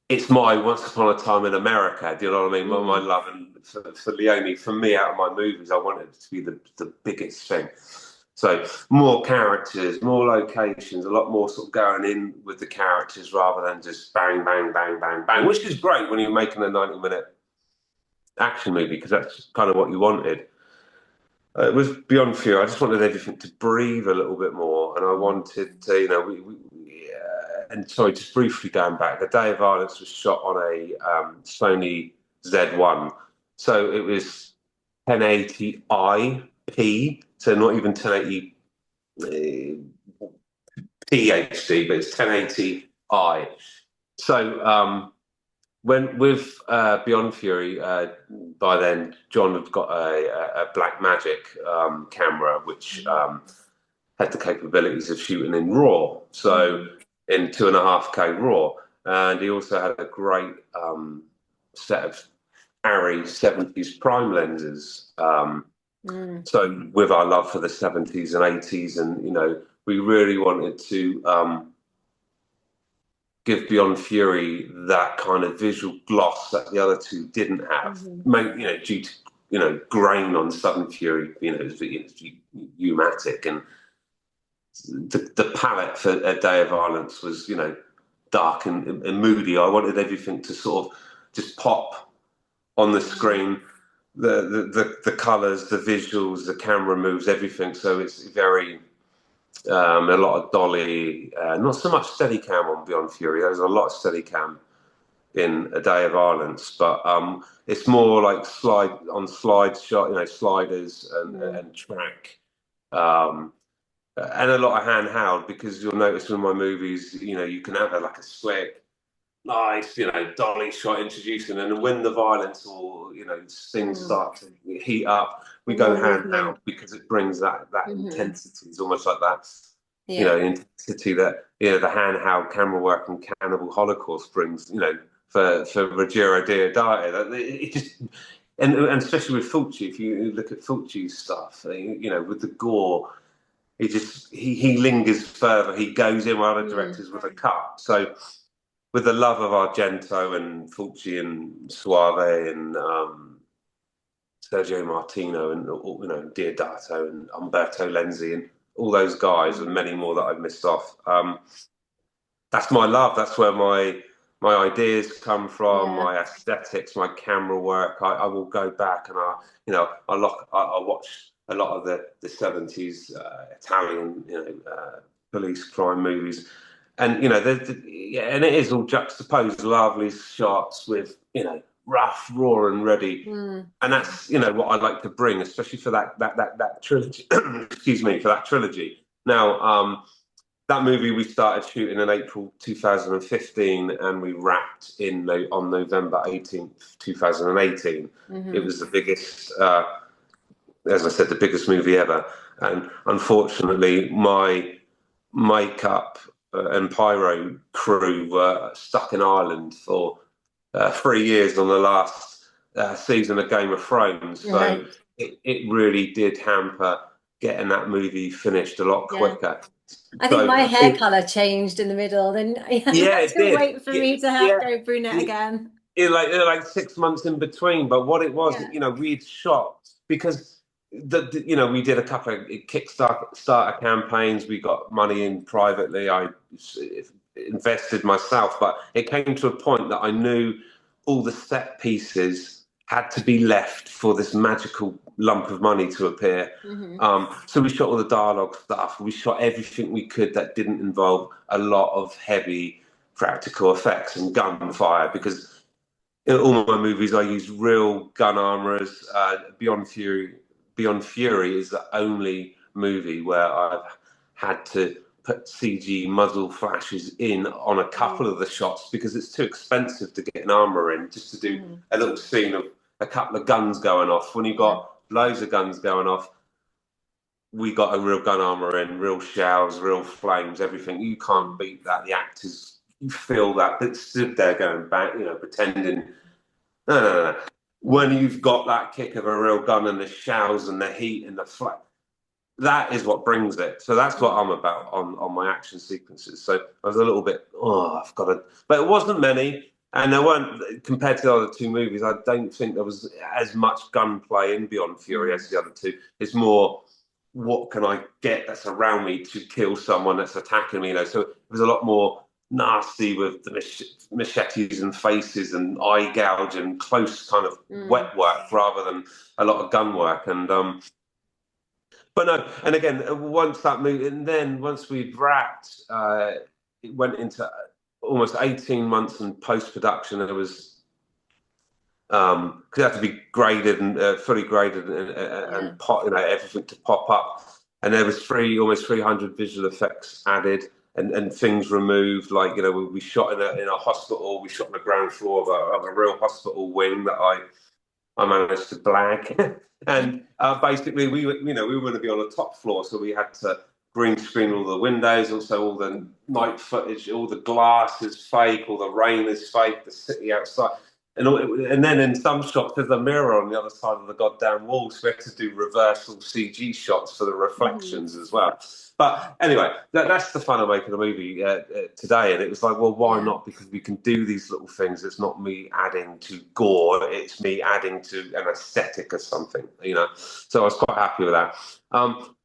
it's my Once Upon a Time in America. Do you know what I mean? My love for Leone, for me, out of my movies, I wanted it to be the biggest thing. So more characters, more locations, a lot more sort of going in with the characters rather than just bang, bang, bang, bang, bang, which is great when you're making a 90-minute action movie, because that's kind of what you wanted. With Beyond Fury, I just wanted everything to breathe a little bit more, and I wanted to, and sorry, just briefly going back, The Day of Violence was shot on a Sony Z1, so it was 1080p, so not even 1080 HD, but it's 1080i. So when with Beyond Fury, by then John had got a Black Magic camera, which had the capabilities of shooting in RAW, so in 2.5K RAW, and he also had a great set of Arri 70s prime lenses. So with our love for the 70s and 80s, and we really wanted to give Beyond Fury that kind of visual gloss that the other two didn't have. Due to grain on Southern Fury, it's pneumatic, and the palette for A Day of Violence was dark and moody. I wanted everything to sort of just pop on the screen. The colours, the visuals, the camera moves, everything. So it's very a lot of dolly, not so much Steadicam on Beyond Fury. There's a lot of Steadicam in A Day of Violence, but it's more like slide shot, sliders and track, and a lot of handheld, because you'll notice in my movies, you can have like a slick, nice, dolly shot introducing, and when the violence or things start to heat up, we go handheld, because it brings that intensity. It's almost like that, intensity that the handheld camera work and Cannibal Holocaust brings. For Ruggiero Deodato, it just and especially with Fulci, if you look at Fulci's stuff, with the gore. He lingers further. He goes in while the directors with a cut. So with the love of Argento and Fulci and Suave and Sergio Martino and Deodato and Umberto Lenzi and all those guys and many more that I've missed off, that's my love. That's where my ideas come from, Yeah. my aesthetics, my camera work. I will go back and I watch a lot of the 70s Italian police crime movies, and yeah, and it is all juxtaposed, lovely shots with rough, raw, and ready. Mm. And that's what I like to bring, especially for that trilogy. Excuse me, for that trilogy. Now, that movie we started shooting in April 2015, and we wrapped on November 18th, 2018. It Hmm. was the biggest, as I said, the biggest movie ever. And unfortunately, my makeup and pyro crew were stuck in Ireland for 3 years on the last season of Game of Thrones. So Right. it really did hamper getting that movie finished a lot Yeah. quicker. I think So my hair color changed in the middle. Then you yeah, had it to did. wait for Yeah, me to have yeah. go brunette It, again. like 6 months in between. But what it was, Yeah. we'd shot because we did a couple of Kickstarter campaigns. We got money in privately. I invested myself, but it came to a point that I knew all the set pieces had to be left for this magical lump of money to appear. Hmm. So we shot all the dialogue stuff. We shot everything we could that didn't involve a lot of heavy practical effects and gunfire because in all my movies I use real gun armorers. Beyond Fury is the only movie where I've had to put CG muzzle flashes in on a couple Mm. of the shots because it's too expensive to get an armor in just to do Hmm. a little scene of a couple of guns going off. When you've Yeah. got loads of guns going off, we got a real gun armor in, real shells, real flames, everything. You can't Mm. beat that. The actors, you feel that. They stood there going back, pretending. No, no, no, no. When you've got that kick of a real gun and the shells and the heat and the flame, that is what brings it. So that's what Mm. I'm about on my action sequences. So I was a little bit, I've got to, but it wasn't many. And there weren't, compared to the other two movies, I don't think there was as much gunplay in Beyond Fury Mm. as the other two. It's more, what can I get that's around me to kill someone that's attacking me? So it was a lot more nasty with the machetes and faces and eye gouge and close kind of Mm. wet work rather than a lot of gun work. And but no, and again, once that movie, and then once we'd wrapped, it went into almost 18 months in post production. And it was because it had to be graded and fully graded Yeah. and pop, everything to pop up. And there was almost 300 visual effects added and things removed. Like we shot in a hospital. We shot on the ground floor of a real hospital wing that I managed to blag. And basically, we were going to be on the top floor, so we had to green screen all the windows, also all the night footage, all the glass is fake, all the rain is fake, the city outside. And then in some shots, there's a mirror on the other side of the goddamn wall, so we had to do reversal CG shots for the Hmm. reflections as well. But anyway, that's the fun of making a movie today. And it was like, well, why Yeah. not? Because we can do these little things. It's not me adding to gore, it's me adding to an aesthetic or something. So I was quite happy with that.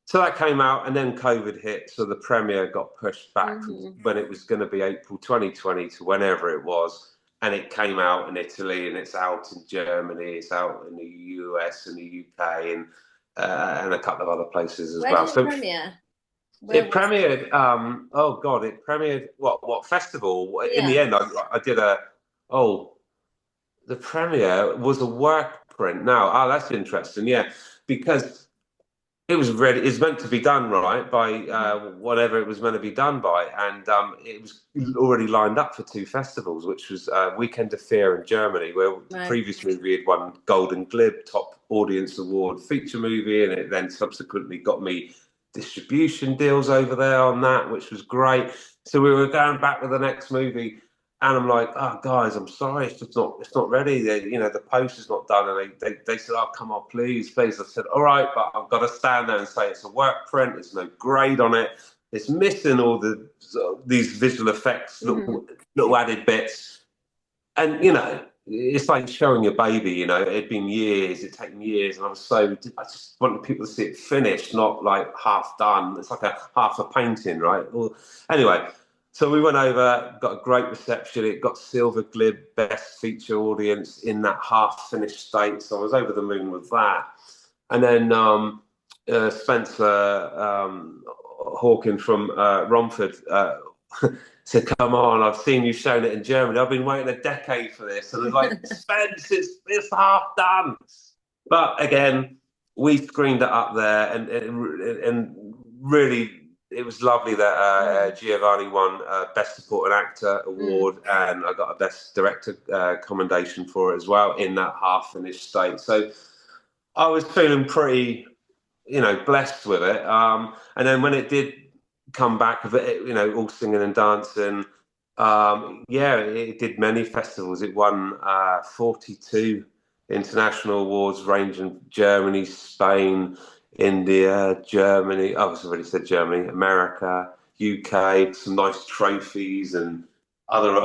So that came out, and then COVID hit. So the premiere got pushed back from Hmm. when it was going to be April 2020 to whenever it was. And it came out in Italy, and it's out in Germany, it's out in the US and the UK, and a couple of other places as Where well. did it So premiere? Where it was it? premiered. Oh God, it premiered. What festival? In the Yeah. end, I did a. Oh, the premiere was a work print. Now, that's interesting. Yeah, because it was ready. It's meant to be done right by Hmm. whatever it was meant to be done by, and it was already lined up for two festivals, which was Weekend of Fear in Germany, where the Right. previous movie had won Golden Glib Top Audience Award feature movie, and it then subsequently got me distribution deals over there on that, which was great. So we were going back with the next movie, and I'm like, oh guys, I'm sorry, it's not ready. The post is not done. And they said, oh come on, please, please. I said, all right, but I've got to stand there and say it's a work print. There's no grade on it. It's missing all these visual effects, Hmm. little added bits. And it's like showing your baby. It'd been years, it'd taken years, and I just wanted people to see it finished, not like half done. It's like a half a painting, right? Well, anyway, So we went over, got a great reception. It got Silver Glib Best Feature Audience in that half-finished state. So I was over the moon with that. And then Spencer Hawking from Romford said, "Come on, I've seen you shown it in Germany. I've been waiting a decade for this." And I was like, "Spence, it's half done." But again, we screened it up there, and really, it was lovely that Giovanni won Best Supporting Actor award, and I got a Best Director commendation for it as well in that half-finished state. So I was feeling pretty, blessed with it. And then when it did come back of it, all singing and dancing, it did many festivals. It won 42 international awards ranging Germany, Spain, India, Germany. Oh, I've already said Germany, America, UK, some nice trophies and other.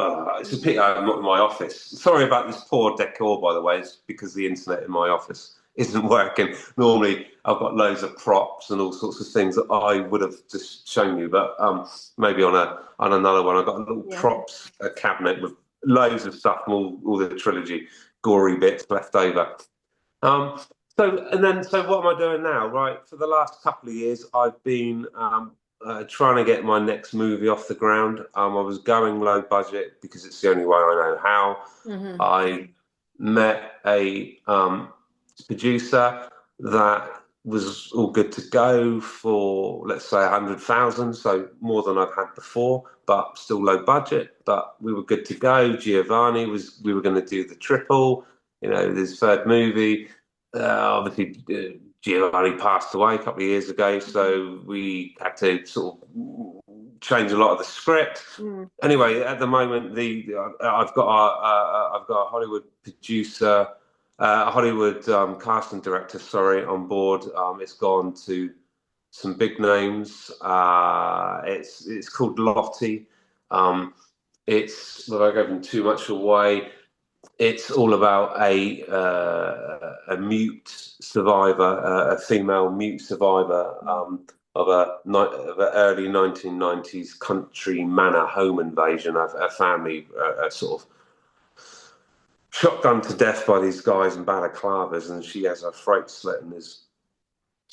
It's a pity I'm not in my office. Sorry about this poor decor, by the way. It's because the internet in my office isn't working. Normally, I've got loads of props and all sorts of things that I would have just shown you, but maybe on another one, I've got a little props cabinet with loads of stuff from all the trilogy, gory bits left over. So what am I doing now? Right, for the last couple of years, I've been trying to get my next movie off the ground. I was going low budget because it's the only way I know how. I met a producer that was all good to go for, let's say, 100,000, so more than I've had before, but still low budget. But we were good to go. Giovanni we were going to do the triple, his third movie. Obviously, Giovanni passed away a couple of years ago, so we had to sort of change a lot of the script. Anyway, at the moment, I've got a Hollywood producer, a Hollywood casting director, sorry, on board. It's gone to some big names. It's called Lottie. It's without giving too much away. It's all about a mute survivor, a female mute survivor of an early 1990s country manor home invasion. A family sort of shotgunned to death by these guys in balaclavas, and she has her throat slit and is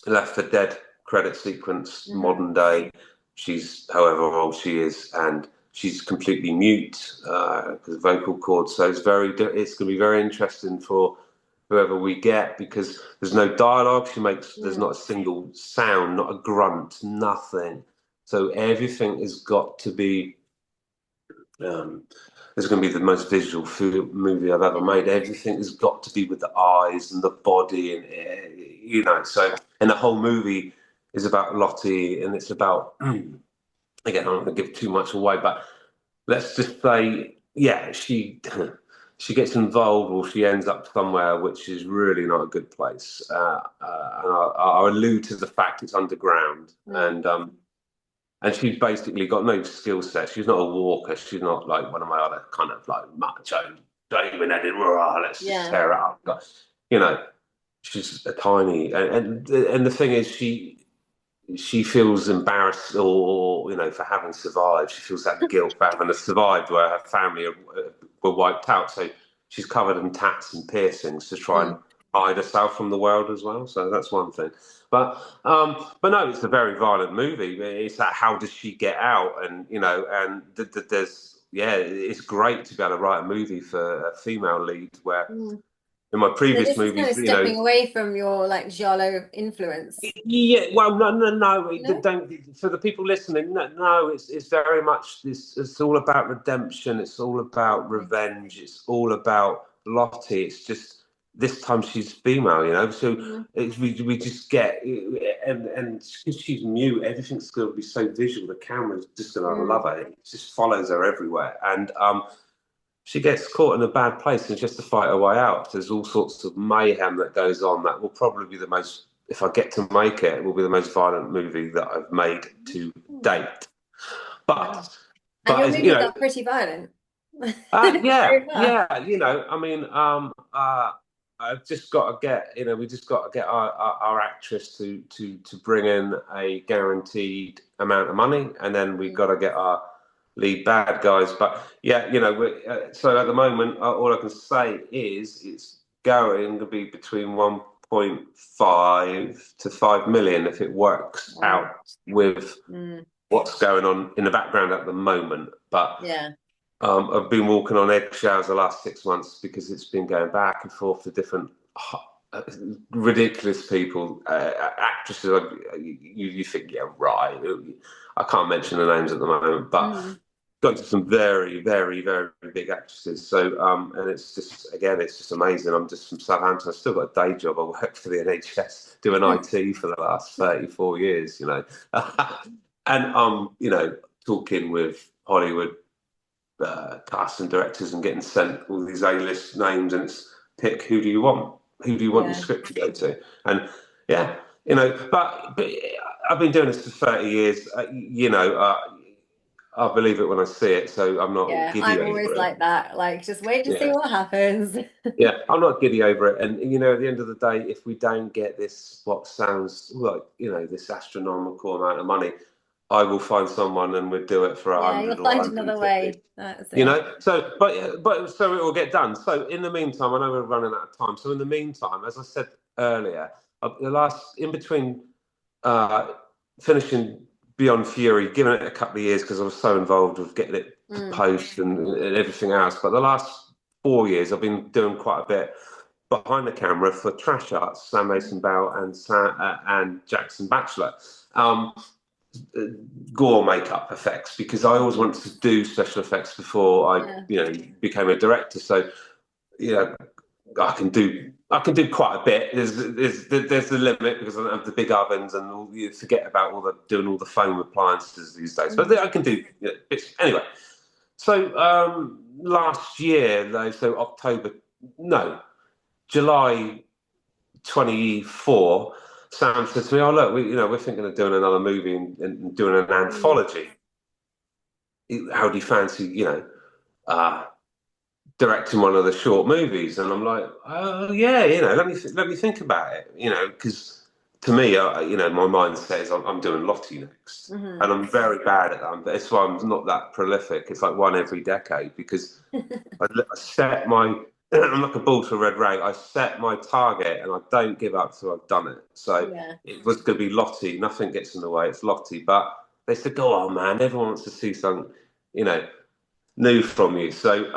left for dead. Credit sequence, modern day. She's however old she is, and she's completely mute because vocal cords. So it's going to be very interesting for whoever we get, because there's no dialogue. There's not a single sound, not a grunt, nothing. So everything has got to be. It's going to be the most visual movie I've ever made. Everything has got to be with the eyes and the body, and So, and the whole movie is about Lottie, and it's about. Again, I'm not going to give too much away, but let's just say, she gets involved, or she ends up somewhere which is really not a good place. And I'll allude to the fact it's underground, and she's basically got no skill set. She's not a walker. She's not like one of my other kind of like macho, David-headed, let's just tear it up. But, she's a tiny, and the thing is, she feels embarrassed, or for having survived. She feels that guilt for having survived, where her family were wiped out. So she's covered in tats and piercings to try and hide herself from the world as well. So that's one thing. But no, it's a very violent movie. It's that, how does she get out? And there's it's great to be able to write a movie for a female lead where. In my previous movies, kind of stepping away from your like Giallo influence. Yeah, well, no. Don't. For the people listening, no. It's very much this. It's all about redemption. It's all about revenge. It's all about Lottie. It's just this time she's female, So we just get, and because she's mute, everything's going to be so visual. The camera's just going to love her. It just follows her everywhere, and she gets caught in a bad place and she has to fight her way out. There's all sorts of mayhem that goes on. That will probably be the most, if I get to make it, it will be the most violent movie that I've made to date. But your movies are pretty violent. yeah. I mean, I've just got to get, we just got to get our actress to bring in a guaranteed amount of money, and then we've got to get our lead bad guys. But yeah, so at the moment, all I can say is it's going to be between 1.5 to 5 million if it works Wow. out with Mm. what's going on in the background at the moment. But Yeah. I've been walking on eggshells the last 6 months because it's been going back and forth to different uh, ridiculous people, actresses. You think, yeah, right. I can't mention the names at the moment, but Mm. got to some very, very, very big actresses. So, and it's just, again, it's just amazing. I'm just from Southampton. I've still got a day job. I work for the NHS doing IT for the last 34 years, and talking with Hollywood cast and directors and getting sent all these A-list names, and it's pick who do you want? Who do you want your Yeah. script to go to? And yeah, but I've been doing this for 30 years. I believe it when I see it, so I'm not Yeah. giddy I'm always over it. like that. Like, just wait to see Yeah. what happens. Yeah, I'm not giddy over it. And at the end of the day, if we don't get this, what sounds like, this astronomical amount of money, I will find someone and we'll do it for Yeah, you'll 100 or find another 150. way. That's it. So but so it will get done. So in the meantime, I know we're running out of time. So in the meantime, as I said earlier, the last in between uh, finishing Beyond Fury, giving it a couple of years because I was so involved with getting it to Mm. post and everything else. But the last 4 years, I've been doing quite a bit behind the camera for Trash Arts, Sam Mason Bell and Jackson Batchelor. Um, Gore makeup effects because I always wanted to do special effects before I, Yeah. became a director. So, you know, I can do quite a bit. There's the limit because I don't have the big ovens and you forget about doing all the foam appliances these days. But Mm. I can do bits anyway. So last year, though, so October, no, July 24, Sam said to me, "Oh look, we're thinking of doing another movie and doing an Mm. anthology. How do you fancy, uh, directing one of the short movies?" And I'm like, "Oh yeah, let me think about it, because to me, my mindset is I'm doing Lottie next, Hmm. and I'm very bad at that. That's why I'm not that prolific. It's like one every decade because I set my I'm like a bull to a red rag. I set my target and I don't give up till I've done it. So Yeah. it was going to be Lottie. Nothing gets in the way. It's Lottie. But they said, "Go on, man. Everyone wants to see something, you know, new from you." So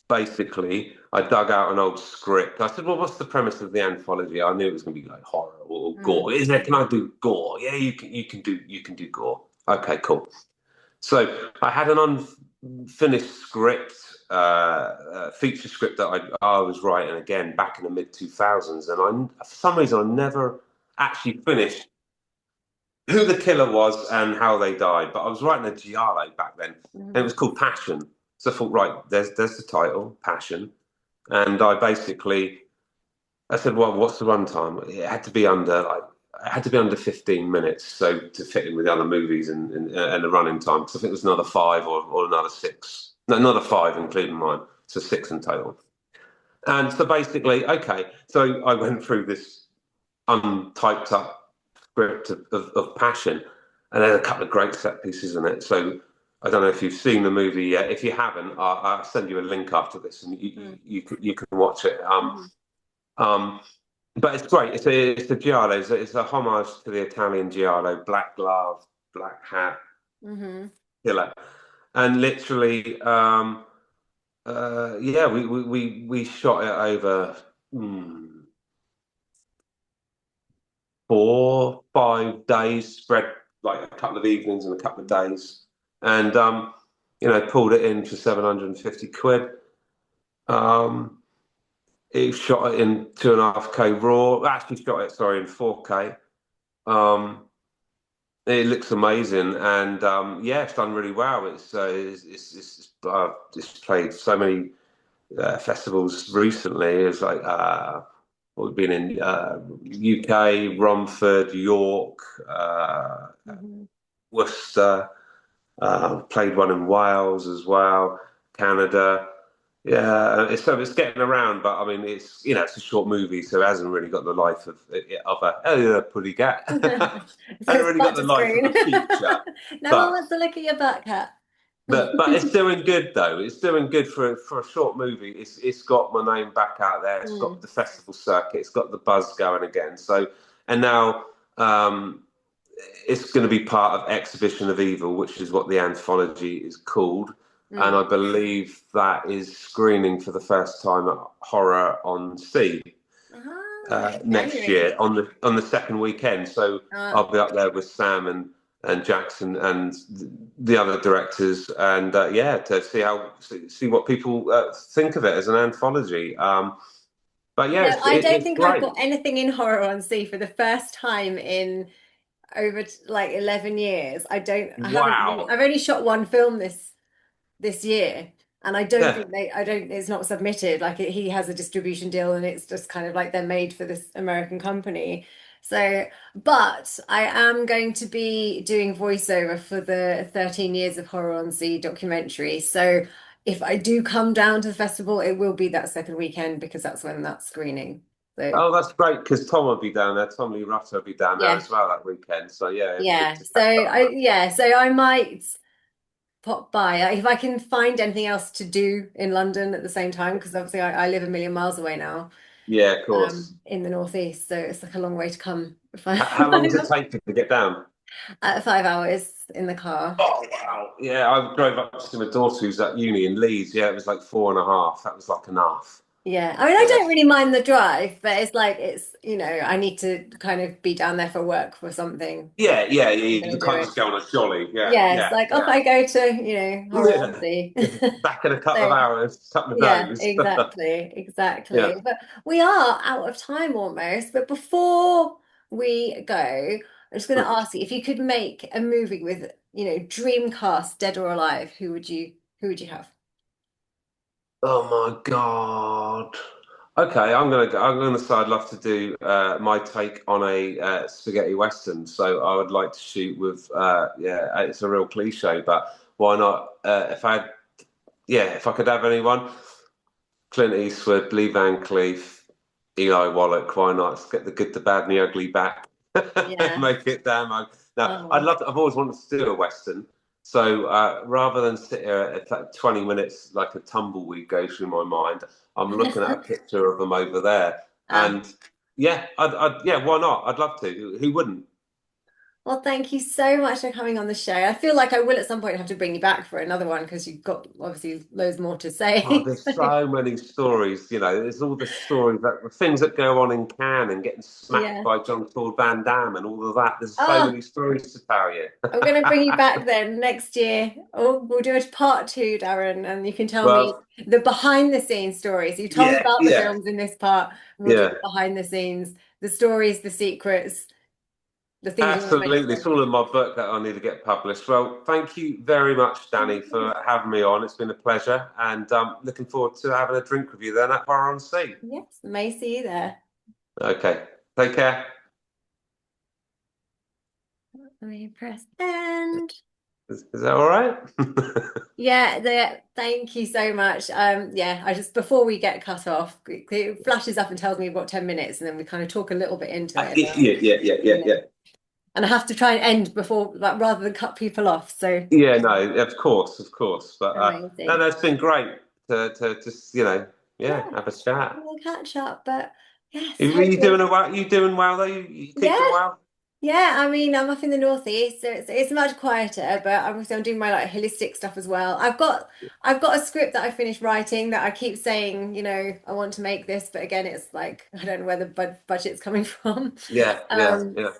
basically, I dug out an old script. I said, "Well, what's the premise of the anthology?" I knew it was going to be like horror or Mm. gore. Is there? Can I do gore? Yeah, you can do gore. Okay, cool. So I had an unfinished script, feature script that I was writing again back in the mid 2000s, and for some reason I never actually finished who the killer was and how they died. But I was writing a Giallo back then, and it Mm. was called Passion. So I thought, right, there's the title, Passion, and I said, well, what's the runtime? It had to be under like it had to be under 15 minutes, so to fit in with the other movies and the running time. Because I think it was another five or another six, no, another five including mine, so six in total. And so basically, okay, so I went through this untyped up script of Passion, and there's a couple of great set pieces in it. So I don't know if you've seen the movie yet. If you haven't, I'll send you a link after this, and Mm. you can watch it. Hmm. Um, but it's great. It's a Giallo. It's a homage to the Italian Giallo. Black glove, black hat, Hmm. killer, and literally, yeah, we shot it over 4 5 days, spread like a couple of evenings and a couple of days, and pulled it in for 750 quid. Um, he shot it in 2.5K raw. Actually, shot it, sorry, in 4K. Um, It looks amazing, and yeah, it's done really well. It's played so many festivals recently. It's like we've been in UK, Romford, York, Hmm. Worcester. Played one in Wales as well, Canada. Yeah, it's getting around, but I mean, it's a short movie, so it hasn't really got the life of a oh yeah, pretty cat. So Hasn't it's really got butt the to life of screen. a feature, No one but wants to look at your butt, cat. but it's doing good though. It's doing good for a short movie. It's got my name back out there. It's got Mm. the festival circuit. It's got the buzz going again. So and now it's going to be part of Exhibition of Evil, which is what the anthology is called. And I Mm. believe that is screening for the first time at Horror on Sea next January. year on the second weekend. So Uh, I'll be up there with Sam and Jackson and the other directors, and yeah, to see what people think of it as an anthology. But yeah, yeah, I don't it's think I've great. got anything in horror on sea for the first time in over like 11 years. I haven't Wow. I've only shot one film this year, and I don't Yeah. think it's not submitted. Like he has a distribution deal, and it's just kind of like they're made for this American company. So, but I am going to be doing voiceover for the 13 Years of Horror on Sea documentary. So, if I do come down to the festival, it will be that second weekend because that's when that's screening. So, Oh, that's great because Tom will be down there. Tom Lee Rutter will be down there yeah, as well that weekend. So yeah, it'd be good yeah. to So catch up with him. I might pop by. If I can find anything else to do in London at the same time, because obviously I live a million miles away now, Yeah, of course. in the northeast, so it's like a long way to come if I How long does it take you to get down? 5 hours in the car. Oh wow! Yeah, I drove up to see my daughter who's at uni in Leeds. Yeah, it was like 4.5. That was like enough. Yeah, I mean, I Yeah, don't really mind the drive, but it's like I need to kind of be down there for work for something. yeah. I'm You gonna do can't it. just go on a jolly. Yeah, Yeah, it's yeah, like off yeah, I go to, Horror on yeah. Sea. Back in a couple of So hours. Tuck my yeah, nose. exactly, Yeah. exactly. But we are out of time almost. But before we go, I'm just going to ask you if you could make a movie with, dream cast, dead or alive, who would you have? Oh my God. Okay, I'm gonna say I'd love to do my take on a spaghetti western. So I would like to shoot with yeah, it's a real cliche, but why not? If I could have anyone, Clint Eastwood, Lee Van Cleef, Eli Wallach. Why not? Let's get the good, the bad, and the ugly back. Yeah. Make it damn. Now, Oh. I've always wanted to do a western. So rather than sit here at like 20 minutes, like a tumbleweed goes through my mind, I'm looking at a picture of them over there, Ah. and yeah, yeah, why not? I'd love to. Who wouldn't? Well, thank you so much for coming on the show. I feel like I will at some point have to bring you back for another one because you've got obviously loads more to Oh, say. there's so many stories, There's all the stories the things that go on in Cannes and getting smacked Yeah. by Jean-Claude Van Damme and all of that. There's so Oh, many stories to tell you. I'm going to bring you back then next year. Oh, we'll do a part two, Darren, and you can tell me Well, the behind the scenes stories. You told me yeah, about the yeah, films in this part. We'll do yeah. the behind the scenes, the stories, the secrets, the things you want to Absolutely. It's mention. all in my book that I need to get published. Well, thank you very much, Danny, for having me on. It's been a pleasure, and looking forward to having a drink with you then at Bar on Sea. Yes, may see you there. Okay. Take care. Let me press end. Is that all right? Yeah, thank you so much. Yeah, I just before we get cut off, it flashes up and tells me we've got 10 minutes, and then we kind of talk a little bit into it, Yeah, yeah, yeah, yeah, you know. yeah. And I have to try and end before, like, rather than cut people off. So Yeah, no, of course, of course. But no, amazing. no, it's been great to just, yeah, Yeah, have a chat. we'll catch up. But yes, You hopefully. doing well? You doing well though? You Yeah, keeping well? yeah. I mean, I'm up in the northeast, so it's much quieter. But obviously, I'm doing my like holistic stuff as well. I've got a script that I finished writing that I keep saying, I want to make this, but again, it's like I don't know where the budget's coming from. Yeah, yeah, Um, yeah.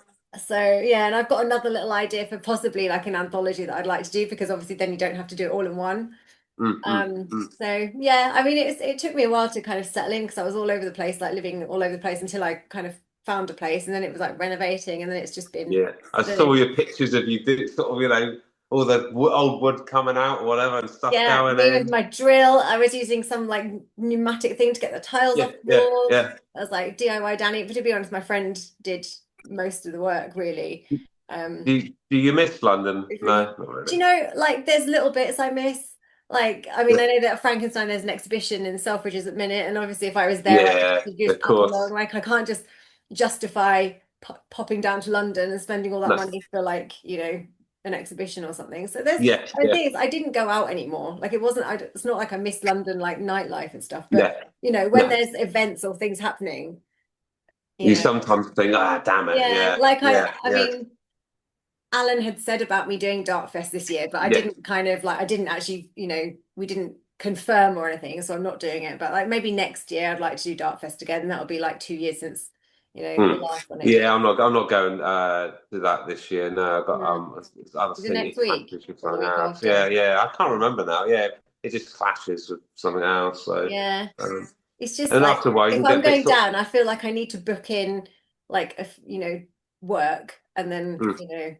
so yeah, and I've got another little idea for possibly like an anthology that I'd like to do because obviously then you don't have to do it all in one. Mm, mm, mm. So yeah, I mean it took me a while to kind of settle in because I was all over the place, like living all over the place until I kind of found a place and then it was like renovating and then it's just been Yeah, I I don't know. saw your pictures of you did sort of, all the old wood coming out or whatever and stuff Yeah, going me with in. my drill. I was using some like pneumatic thing to get the tiles Yeah, off the yeah, walls. yeah. I was like DIY Danny, but to be honest, my friend did most of the work really. Do Um you, do you miss London? it's really No, not do really. you know like there's little bits I miss. Like, I mean, I know that Frankenstein, there's an exhibition in Selfridges at the minute, and obviously, if I was there, I'd Yeah, just of pop along. course. Like, I can't just justify popping down to London and spending all that No. money for, like, an exhibition or something. So there's, Yeah, and the yeah, thing is, I didn't go out anymore. Like, it wasn't, it's not like I missed London, like nightlife and stuff, but, yeah. when No. there's events or things happening, you You know, sometimes think, ah, damn it. yeah, Yeah, like yeah, I yeah, mean, Alan had said about me doing Darkfest this year, but I yeah. didn't kind of like, I didn't actually, we didn't confirm or anything, so I'm not doing it. But like maybe next year I'd like to do Darkfest again. And that'll be like 2 years since, the Hmm. last one I did. Yeah, I'm not going to that this year. No, I've got Yeah. other Is it next city week clashes with or the something week else. Yeah, after? yeah. I can't Yeah. remember now. Yeah, it just clashes with something else. So, Yeah. um, It's just and like after a while, you if can get I'm a bit going sort. down, I feel like I need to book in like work and then, Mm.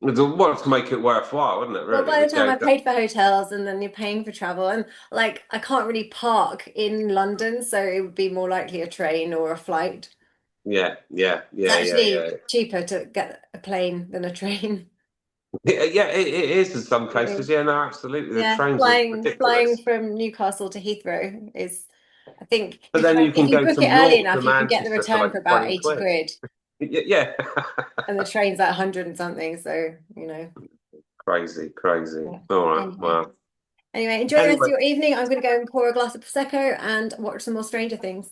Well, to make it worthwhile, wouldn't it? well, Really, by the we time go. I paid for hotels and then you're paying for travel, and like I can't really park in London, so it would be more likely a train or a flight. Yeah, yeah, It's yeah, yeah, yeah. actually cheaper to get a plane than a train. Yeah, yeah, it is in some cases. Really. Yeah, no, absolutely. The Yeah, trains are flying ridiculous. from Newcastle to Heathrow is, I think, But then you if can you go book it from early York to enough, you can get the Manchester for return like for about 20 80 quid. quid, Yeah. and the train's like 100 and something. So, Crazy, crazy. yeah. All right. Anyway, Well, enjoy the rest of anyway, your evening. I'm going to go and pour a glass of Prosecco and watch some more Stranger Things.